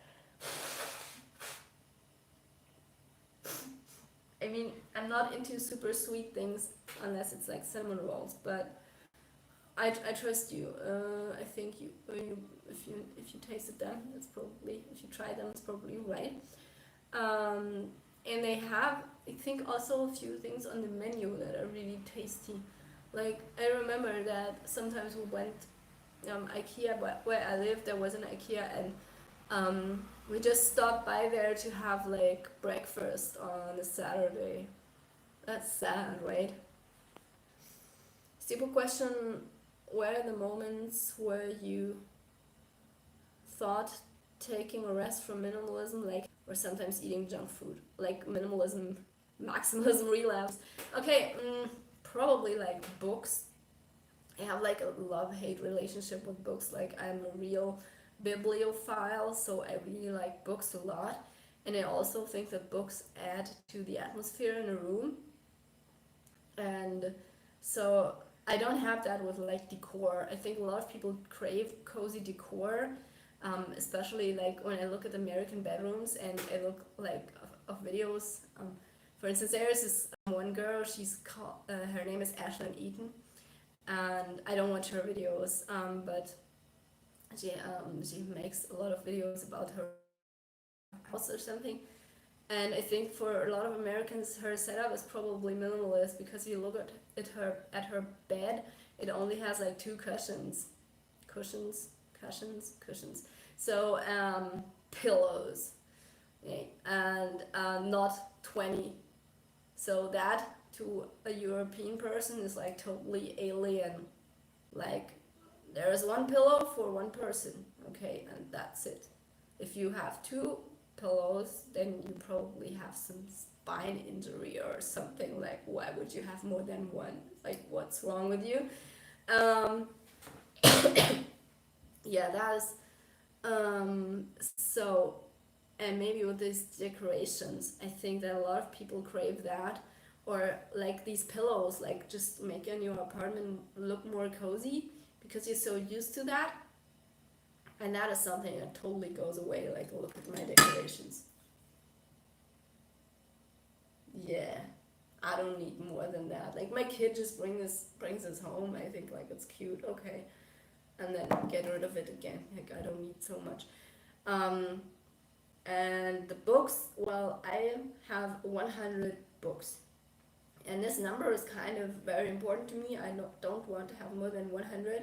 I mean, I'm not into super sweet things unless it's like cinnamon rolls, but I trust you. I think if you tasted them, it's probably, if you try them, it's probably right. And they have, I think, also a few things on the menu that are really tasty. Like, I remember that sometimes we went IKEA, where I live there was an IKEA, and we just stopped by there to have like breakfast on a Saturday. That's sad, right? Simple question, where are the moments where you thought taking a rest from minimalism, like, or sometimes eating junk food, like minimalism, maximalism relapse? Okay, probably like books. I have like a love-hate relationship with books. Like, I'm a real bibliophile, so I really like books a lot, and I also think that books add to the atmosphere in a room. And so I don't have that with like decor. I think a lot of people crave cozy decor, especially like when I look at American bedrooms and I look like of videos. For instance, there's this one girl, she's called, her name is Ashlyn Eaton, and I don't watch her videos, but she makes a lot of videos about her house or something. And I think for a lot of Americans, her setup is probably minimalist, because you look at her bed, it only has like 2 cushions. So pillows, yeah, and not 20. So that to a European person is like totally alien. Like, there is 1 pillow for 1 person, okay, and that's it. If you have 2 pillows, then you probably have some spine injury or something. Like, why would you have more than 1? Like, what's wrong with you? Yeah, that is so. And maybe with these decorations, I think that a lot of people crave that, or like these pillows, like just making your apartment look more cozy because you're so used to that. And that is something that totally goes away. Like, look at my decorations. Yeah, I don't need more than that. Like, my kid just brings this home. I think like it's cute, okay, and then get rid of it again. Like, I don't need so much. And the books, well, I have 100 books. And this number is kind of very important to me. I don't want to have more than 100.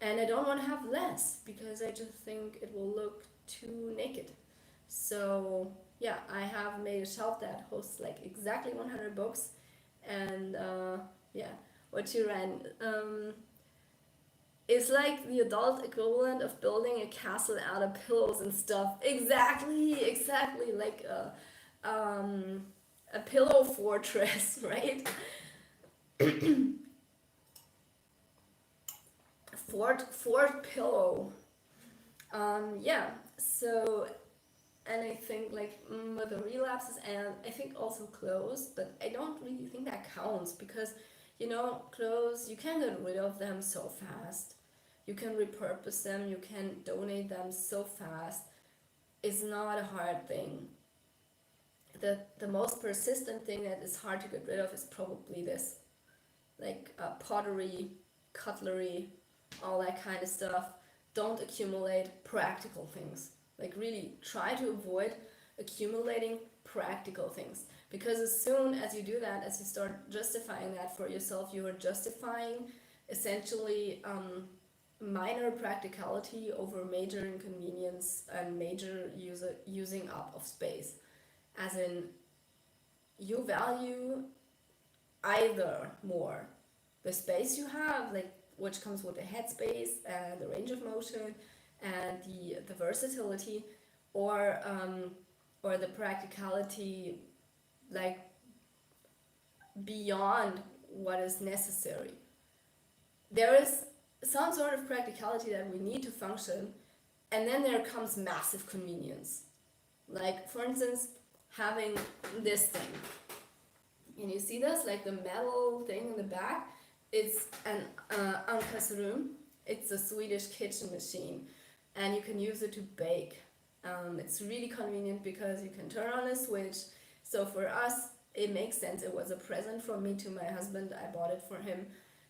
And I don't want to have less because I just think it will look too naked. So yeah, I have made a shelf that hosts like exactly 100 books. And yeah, what you ran. It's like the adult equivalent of building a castle out of pillows and stuff. Exactly, like a pillow fortress, right? Fort pillow. Yeah. So, and I think like with the relapses, and I think also clothes, but I don't really think that counts because clothes, you can get rid of them so fast. You can repurpose them, you can donate them so fast. It's not a hard thing. The most persistent thing that is hard to get rid of is probably this, like pottery, cutlery, all that kind of stuff. Don't accumulate practical things. Like really try to avoid accumulating practical things, because as soon as you do that, as you start justifying that for yourself, you are justifying essentially minor practicality over major inconvenience and major using up of space. As in, you value either more the space you have, like which comes with the headspace and the range of motion and the versatility, or the practicality, like beyond what is necessary. There is some sort of practicality that we need to function, and then there comes massive convenience. Like, for instance, having this thing. And you see this, like the metal thing in the back? It's an ankasrum. It's a Swedish kitchen machine, and you can use it to bake. It's really convenient because you can turn on a switch. So for us, it makes sense. It was a present from me to my husband. I bought it for him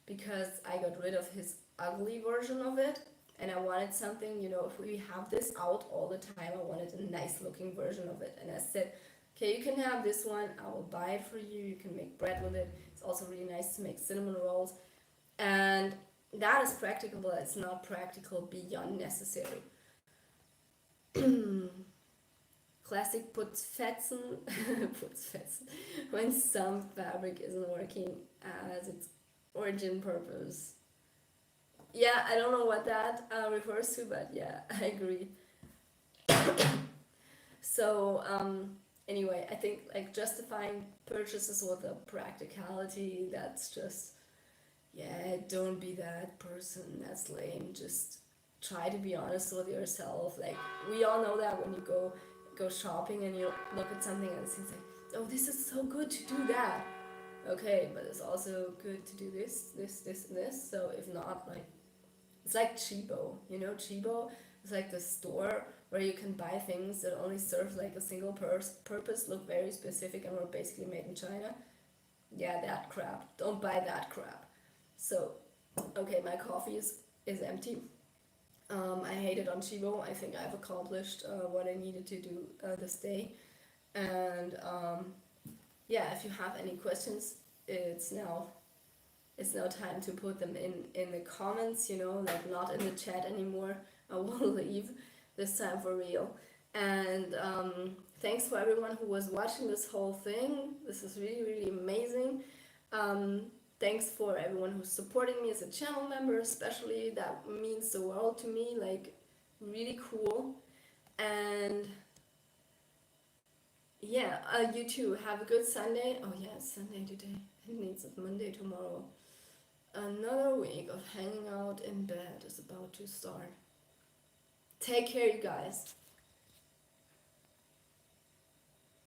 because I got rid of his ugly version of it, and I wanted something, if we have this out all the time, I wanted a nice looking version of it. And I said, okay, you can have this one, I will buy it for you, you can make bread with it. It's also really nice to make cinnamon rolls. And that is practicable. It's not practical beyond necessary. Classic puts fetzen, puts fetzen, when some fabric isn't working as its origin purpose. Yeah, I don't know what that refers to, but yeah, I agree. So, anyway, I think like justifying purchases with a practicality, that's just, yeah, don't be that person. That's lame. Just try to be honest with yourself. Like, we all know that when you go shopping and you look at something and it seems like, oh, this is so good to do that. Okay, but it's also good to do this, and this. So if not, like, it's like Chibo. Chibo is like the store where you can buy things that only serve like a single purpose, look very specific, and were basically made in China. Yeah, that crap. Don't buy that crap. So, okay, my coffee is empty. I hate it on Chibo. I think I've accomplished what I needed to do this day. And yeah, if you have any questions, it's now time to put them in the comments. Like not in the chat anymore. I will leave this time for real. And thanks for everyone who was watching this whole thing. This is really, really amazing. Thanks for everyone who's supporting me as a channel member, especially. That means the world to me, like really cool. And yeah, you too. Have a good Sunday. Oh yeah, it's Sunday today. It means it's Monday tomorrow. Another week of hanging out in bed is about to start. Take care, you guys.